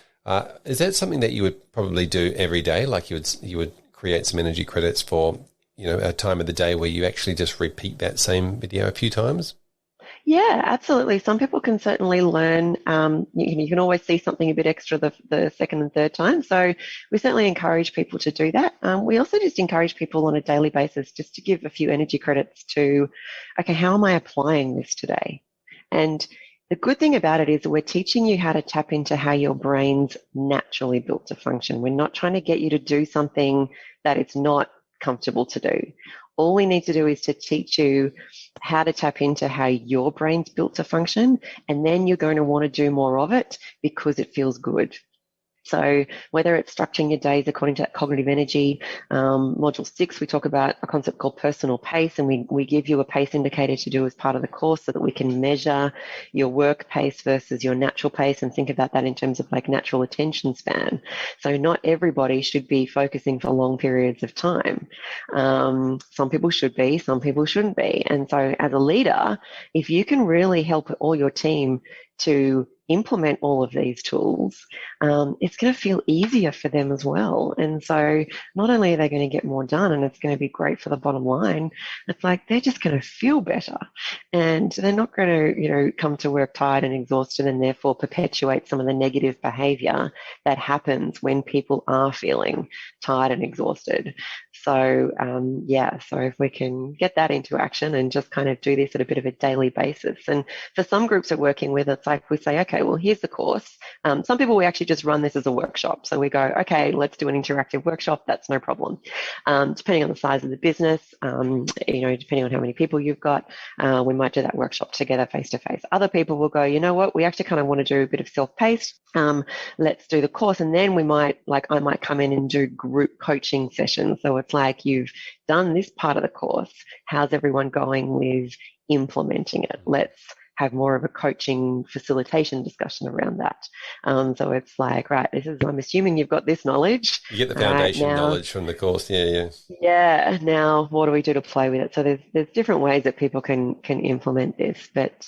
Is that something that you would probably do every day? Like you would create some energy credits for, a time of the day where you actually just repeat that same video a few times? Yeah, absolutely. Some people can certainly learn. You can always see something a bit extra the second and third time. So we certainly encourage people to do that. We also just encourage people on a daily basis just to give a few energy credits to, okay, how am I applying this today? And the good thing about it is that we're teaching you how to tap into how your brain's naturally built to function. We're not trying to get you to do something that it's not comfortable to do. All we need to do is to teach you how to tap into how your brain's built to function, and then you're going to want to do more of it because it feels good. So whether it's structuring your days according to that cognitive energy, module 6, we talk about a concept called personal pace, and we give you a pace indicator to do as part of the course so that we can measure your work pace versus your natural pace and think about that in terms of like natural attention span. So not everybody should be focusing for long periods of time. Some people should be, some people shouldn't be. And so as a leader, if you can really help all your team to implement all of these tools, it's going to feel easier for them as well. And so not only are they going to get more done and it's going to be great for the bottom line, it's like they're just going to feel better and they're not going to, come to work tired and exhausted and therefore perpetuate some of the negative behavior that happens when people are feeling tired and exhausted. So, so if we can get that into action and just kind of do this at a bit of a daily basis. And for some groups we're working with, it's like we say, okay, well, here's the course. Some people, we actually just run this as a workshop. So we go, okay, let's do an interactive workshop. That's no problem. Depending on the size of the business, depending on how many people you've got, we might do that workshop together face to face. Other people will go, you know what, we actually kind of want to do a bit of self-paced. Let's do the course. And then I might come in and do group coaching sessions. So it's like, you've done this part of the course. How's everyone going with implementing it? Let's have more of a coaching facilitation discussion around that. So it's like, right, I'm assuming you've got this knowledge. You get the foundation knowledge from the course. Yeah. Yeah. Now, what do we do to play with it? So there's different ways that people can implement this, but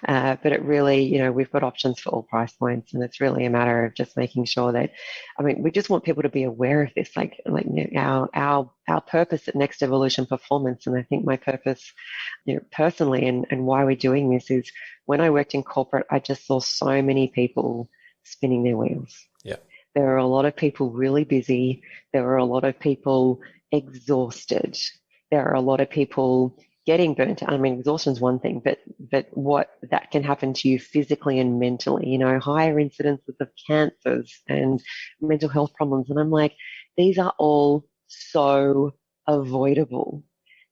it really, we've got options for all price points, and it's really a matter of just making sure that, we just want people to be aware of this, like our purpose at Next Evolution Performance. And I think my purpose, personally, and why we're doing this is, when I worked in corporate, I just saw so many people spinning their wheels. Yeah. There are a lot of people really busy. There are a lot of people exhausted. There are a lot of people getting burnt out. Exhaustion is one thing, but what that can happen to you physically and mentally, higher incidences of cancers and mental health problems. And I'm like, these are all so avoidable.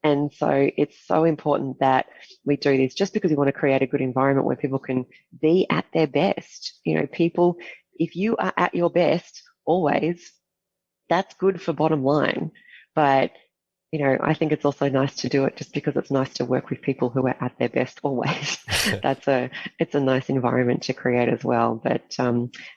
And so it's so important that we do this, just because we want to create a good environment where people can be at their best. People, if you are at your best always, that's good for bottom line. But I think it's also nice to do it just because it's nice to work with people who are at their best always. It's a nice environment to create as well. But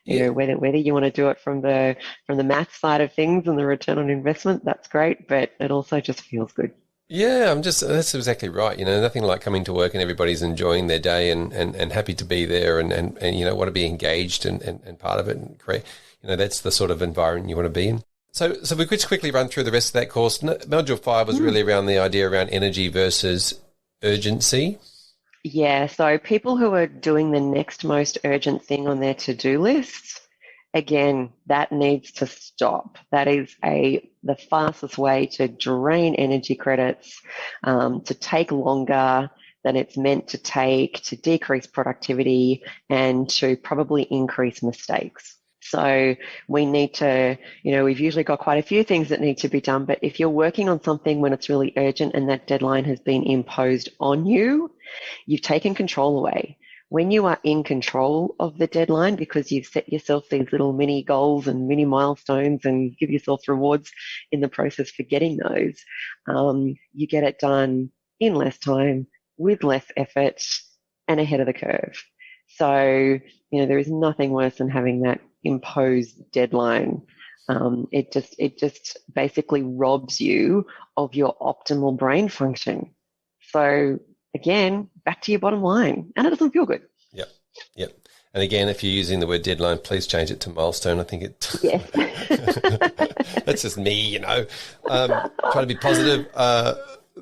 Yeah. whether you want to do it from the math side of things and the return on investment, that's great. But it also just feels good. Yeah, that's exactly right. Nothing like coming to work and everybody's enjoying their day and happy to be there and want to be engaged and part of it and create, that's the sort of environment you want to be in. So we could just quickly run through the rest of that course. Module 5 was really around the idea around energy versus urgency. Yeah, so people who are doing the next most urgent thing on their to-do list, again, that needs to stop. That is the fastest way to drain energy credits, to take longer than it's meant to take, to decrease productivity, and to probably increase mistakes. So we need to, we've usually got quite a few things that need to be done, but if you're working on something when it's really urgent and that deadline has been imposed on you, you've taken control away. When you are in control of the deadline because you've set yourself these little mini goals and mini milestones and give yourself rewards in the process for getting those, you get it done in less time, with less effort, and ahead of the curve. So, there is nothing worse than having that imposed deadline. It just basically robs you of your optimal brain function. So again, back to your bottom line, and it doesn't feel good. Yep. And again, if you're using the word deadline, please change it to milestone. I think it. Yes. That's just me, trying to be positive.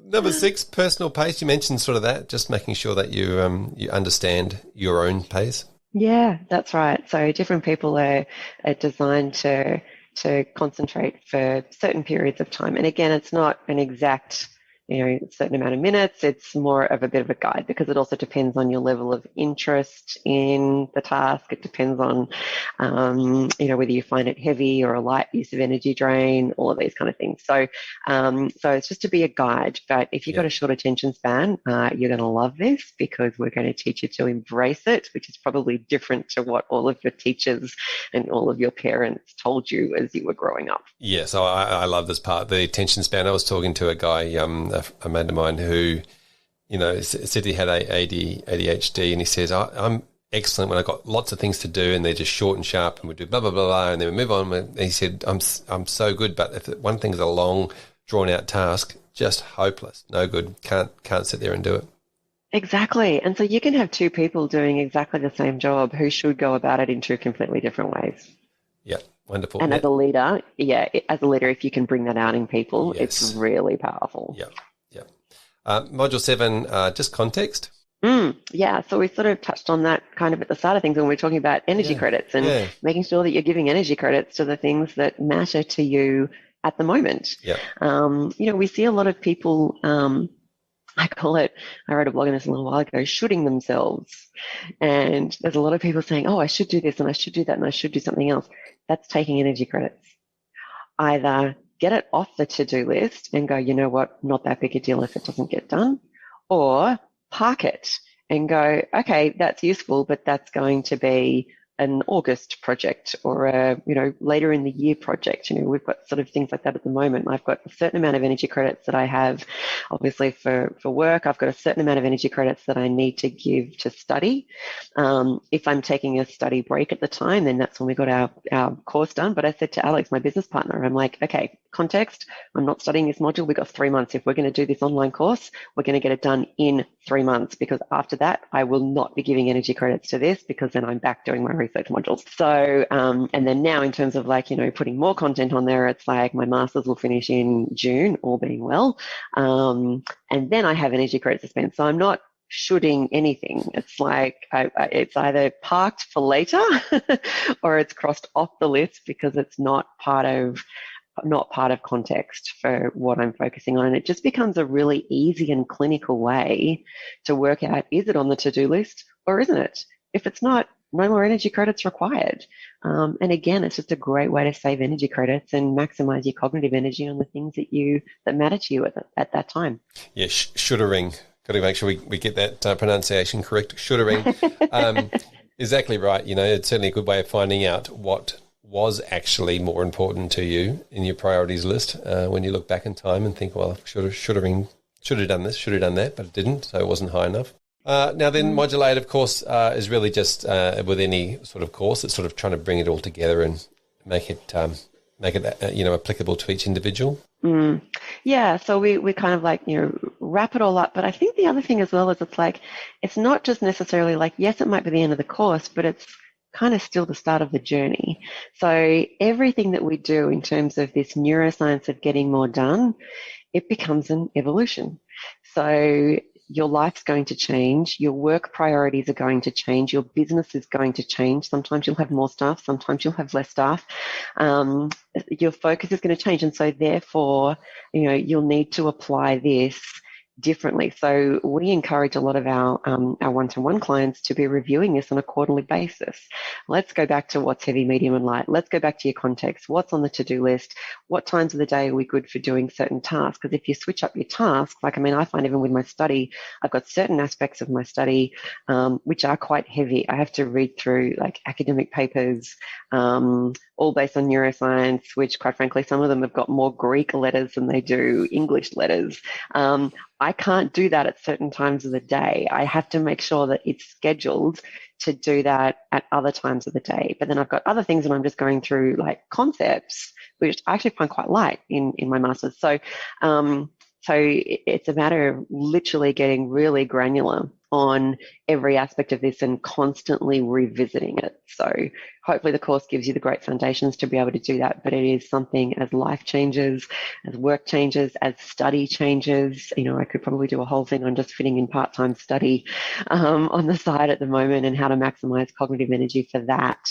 Number 6, personal pace. You mentioned sort of that, just making sure that you understand your own pace. Yeah, that's right. So different people are designed to concentrate for certain periods of time. And again, it's not an exact certain amount of minutes. It's more of a bit of a guide because it also depends on your level of interest in the task. It depends on, whether you find it heavy or a light use of energy drain, all of these kind of things. So it's just to be a guide. But if you've got a short attention span, you're going to love this because we're going to teach you to embrace it, which is probably different to what all of your teachers and all of your parents told you as you were growing up. Yeah, so I love this part, the attention span. I was talking to a guy, a mate of mine who, said he had ADHD, and he says, I'm excellent when I've got lots of things to do and they're just short and sharp and we do blah, blah, blah, blah, and then we move on. And he said, I'm so good, but if one thing's a long, drawn-out task, just hopeless, no good, can't sit there and do it. Exactly. And so you can have two people doing exactly the same job who should go about it in two completely different ways. Yeah, wonderful. And as a leader, if you can bring that out in people, it's really powerful. Yeah. Module 7, just context. So we sort of touched on that kind of at the start of things when we were talking about energy credits and making sure that you're giving energy credits to the things that matter to you at the moment. Yeah. We see a lot of people, I wrote a blog on this a little while ago, shooting themselves. And there's a lot of people saying, oh, I should do this and I should do that and I should do something else. That's taking energy credits. Either get it off the to-do list and go, you know what, not that big a deal if it doesn't get done, or park it and go, okay, that's useful, but that's going to be an August project or a, later in the year project. We've got sort of things like that at the moment. I've got a certain amount of energy credits that I have, obviously for work. I've got a certain amount of energy credits that I need to give to study. If I'm taking a study break at the time, then that's when we got our course done. But I said to Alex, my business partner, I'm like, okay, context, I'm not studying this module. We've got 3 months. If we're going to do this online course, we're going to get it done in 3 months, because after that, I will not be giving energy credits to this, because then I'm back doing my research modules. So, and then now in terms of putting more content on there, it's like my master's will finish in June, all being well. And then I have energy credits to spend. So I'm not shooting anything. It's like it's either parked for later or it's crossed off the list because it's not part of context for what I'm focusing on. And it just becomes a really easy and clinical way to work out, is it on the to-do list or isn't it? If it's not, no more energy credits required. And again, it's just a great way to save energy credits and maximize your cognitive energy on the things that matter to you at that time. Yeah, shouldering. Got to make sure we get that pronunciation correct. Shouldering. Exactly right. It's certainly a good way of finding out what was actually more important to you in your priorities list when you look back in time and think, well, I should have done this, should have done that, but it didn't, so it wasn't high enough. Now then, Modulate, of course, is really just with any sort of course, it's sort of trying to bring it all together and make it applicable to each individual. Yeah, so we kind of like, wrap it all up. But I think the other thing as well is it's not just necessarily like, yes, it might be the end of the course, but it's kind of still the start of the journey. So everything that we do in terms of this neuroscience of getting more done, it becomes an evolution. So your life's going to change, your work priorities are going to change, your business is going to change. Sometimes you'll have more staff, sometimes you'll have less staff. Your focus is going to change. And so therefore, you'll need to apply this differently. So we encourage a lot of our one-to-one clients to be reviewing this on a quarterly basis. Let's go back to what's heavy, medium, and light. Let's go back to your context. What's on the to-do list? What times of the day are we good for doing certain tasks? Because if you switch up your tasks, I find even with my study, I've got certain aspects of my study which are quite heavy. I have to read through academic papers, all based on neuroscience, which quite frankly, some of them have got more Greek letters than they do English letters. I can't do that at certain times of the day. I have to make sure that it's scheduled to do that at other times of the day. But then I've got other things that I'm just going through, like concepts, which I actually find quite light in my master's. So it's a matter of literally getting really granular on every aspect of this and constantly revisiting it. So hopefully the course gives you the great foundations to be able to do that, but it is something as life changes, as work changes, as study changes. I could probably do a whole thing on just fitting in part-time study on the side at the moment and how to maximize cognitive energy for that,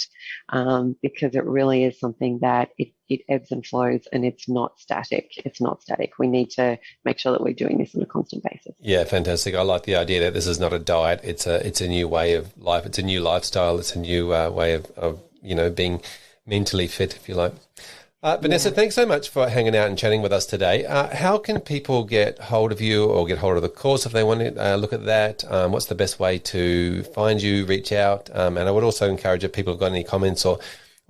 because it really is something that it ebbs and flows and it's not static. It's not static. We need to make sure that we're doing this on a constant basis. Yeah, fantastic. I like the idea that this is not a diet. It's a new way of life. It's a new lifestyle. It's a new way of being mentally fit, if you like. Vanessa, thanks so much for hanging out and chatting with us today. How can people get hold of you or get hold of the course if they want to look at that? What's the best way to find you, reach out? And I would also encourage if people have got any comments or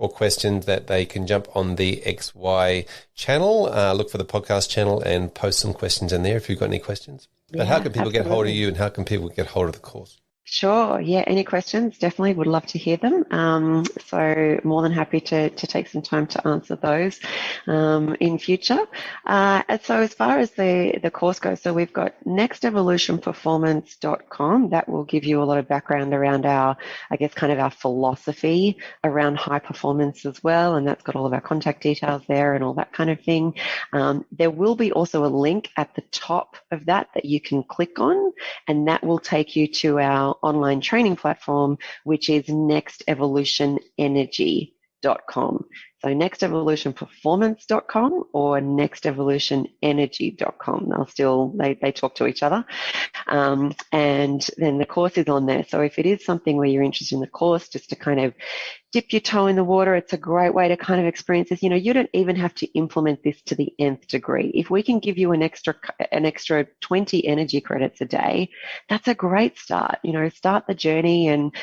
questions that they can jump on the XY channel, look for the podcast channel and post some questions in there if you've got any questions. But how can people get hold of you and how can people get hold of the course? Sure. Yeah. Any questions? Definitely would love to hear them. So more than happy to take some time to answer those in future. And so as far as the course goes, so we've got nextevolutionperformance.com. That will give you a lot of background around our philosophy around high performance as well. And that's got all of our contact details there and all that kind of thing. There will be also a link at the top of that you can click on, and that will take you to our online training platform, which is nextevolutionenergy.com. So nextevolutionperformance.com or nextevolutionenergy.com. They talk to each other. And then the course is on there. So if it is something where you're interested in the course, just to kind of dip your toe in the water, it's a great way to kind of experience this. You don't even have to implement this to the nth degree. If we can give you an extra 20 energy credits a day, that's a great start. Start the journey and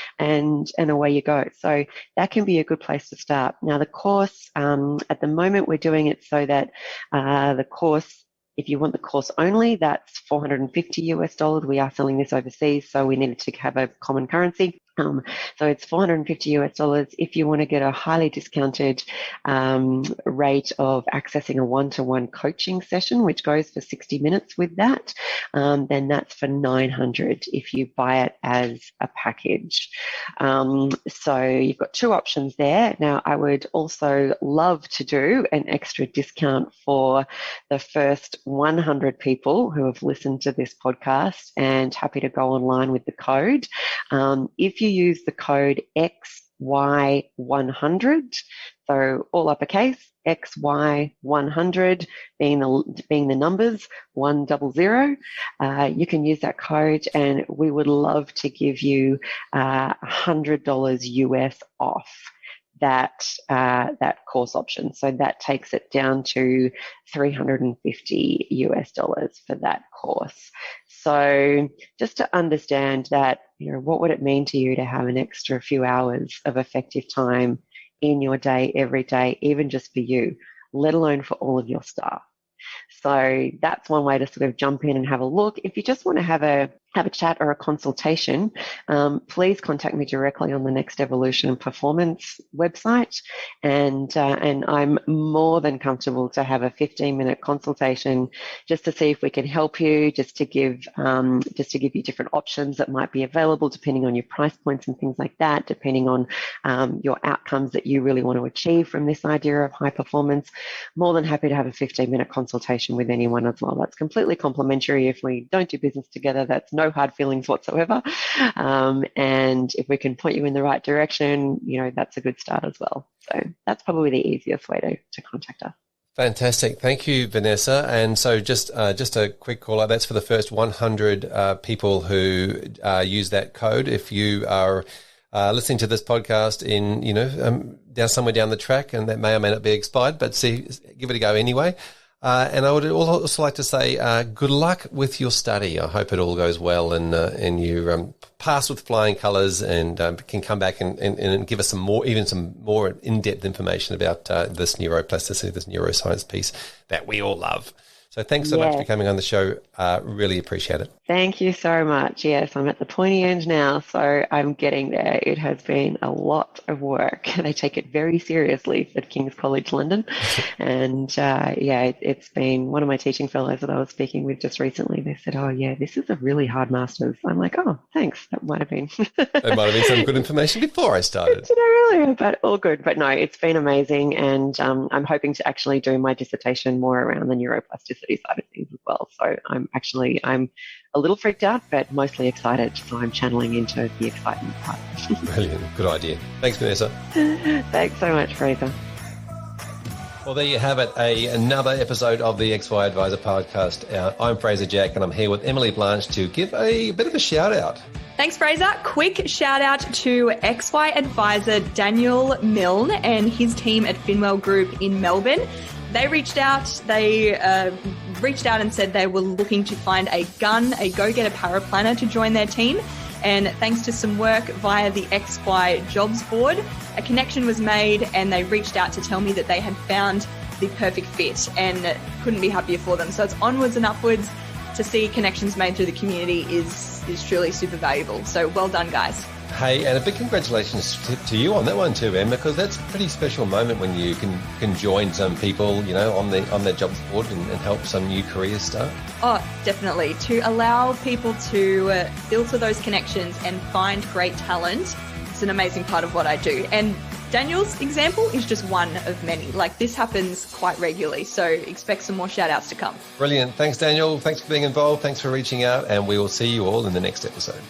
away you go. So that can be a good place to start. Now the course, at the moment we're doing it so that the course, if you want the course only, that's $450. We are selling this overseas, so we needed to have a common currency. So it's $450. If you want to get a highly discounted rate of accessing a one-to-one coaching session, which goes for 60 minutes with that, then that's for $900 if you buy it as a package. So you've got two options there. Now, I would also love to do an extra discount for the first 100 people who have listened to this podcast, and happy to go online with the code. If you use the code XY100, so all uppercase, XY100 being the numbers 100, you can use that code, and we would love to give you $100 US off that course option. So that takes it down to $350 US for that course. So just to understand that, what would it mean to you to have an extra few hours of effective time in your day every day, even just for you, let alone for all of your staff. So that's one way to sort of jump in and have a look. If you just want to have a chat or a consultation, please contact me directly on the Next Evolution Performance website, and I'm more than comfortable to have a 15-minute consultation just to see if we can help you, just to give you different options that might be available depending on your price points and things like that, depending on your outcomes that you really want to achieve from this idea of high performance. More than happy to have a 15-minute consultation with anyone as well. That's completely complimentary. If we don't do business together, that's no hard feelings whatsoever. And if we can point you in the right direction, that's a good start as well. So that's probably the easiest way to contact us. Fantastic. Thank you, Vanessa. And so just a quick call out. That's for the first 100 people who use that code. If you are listening to this podcast in, down somewhere down the track, and that may or may not be expired, but give it a go anyway. And I would also like to say good luck with your study. I hope it all goes well and you pass with flying colours and can come back and give us some more in-depth information about this neuroplasticity, this neuroscience piece that we all love. So thanks so much for coming on the show. Really appreciate it. Thank you so much. Yes, I'm at the pointy end now, so I'm getting there. It has been a lot of work. They take it very seriously at King's College London. And it's been one of my teaching fellows that I was speaking with just recently. They said, oh, yeah, this is a really hard master's. I'm like, oh, thanks. That might have been. It might have been some good information before I started. Earlier, but all good. But no, it's been amazing. And I'm hoping to actually do my dissertation more around the neuroplasticity side of things as well. So I'm a little freaked out, but mostly excited. So I'm channeling into the excitement part. Brilliant. Good idea. Thanks, Vanessa. Thanks so much, Fraser. Well, there you have it, another episode of the XY Advisor podcast. I'm Fraser Jack, and I'm here with Emily Blanche to give a bit of a shout out. Thanks, Fraser. Quick shout out to XY Advisor Daniel Milne and his team at Finwell Group in Melbourne. They reached out and said they were looking to find a go-getter paraplanner to join their team. And thanks to some work via the XY jobs board, a connection was made and they reached out to tell me that they had found the perfect fit and couldn't be happier for them. So it's onwards and upwards. To see connections made through the community is truly super valuable. So well done, guys. Hey, and a big congratulations to you on that one too, Em, because that's a pretty special moment when you can join some people, on their jobs board and help some new careers start. Oh, definitely. To allow people to filter those connections and find great talent, it's an amazing part of what I do. And Daniel's example is just one of many. Like, this happens quite regularly, so expect some more shout outs to come. Brilliant. Thanks, Daniel. Thanks for being involved. Thanks for reaching out, and we will see you all in the next episode.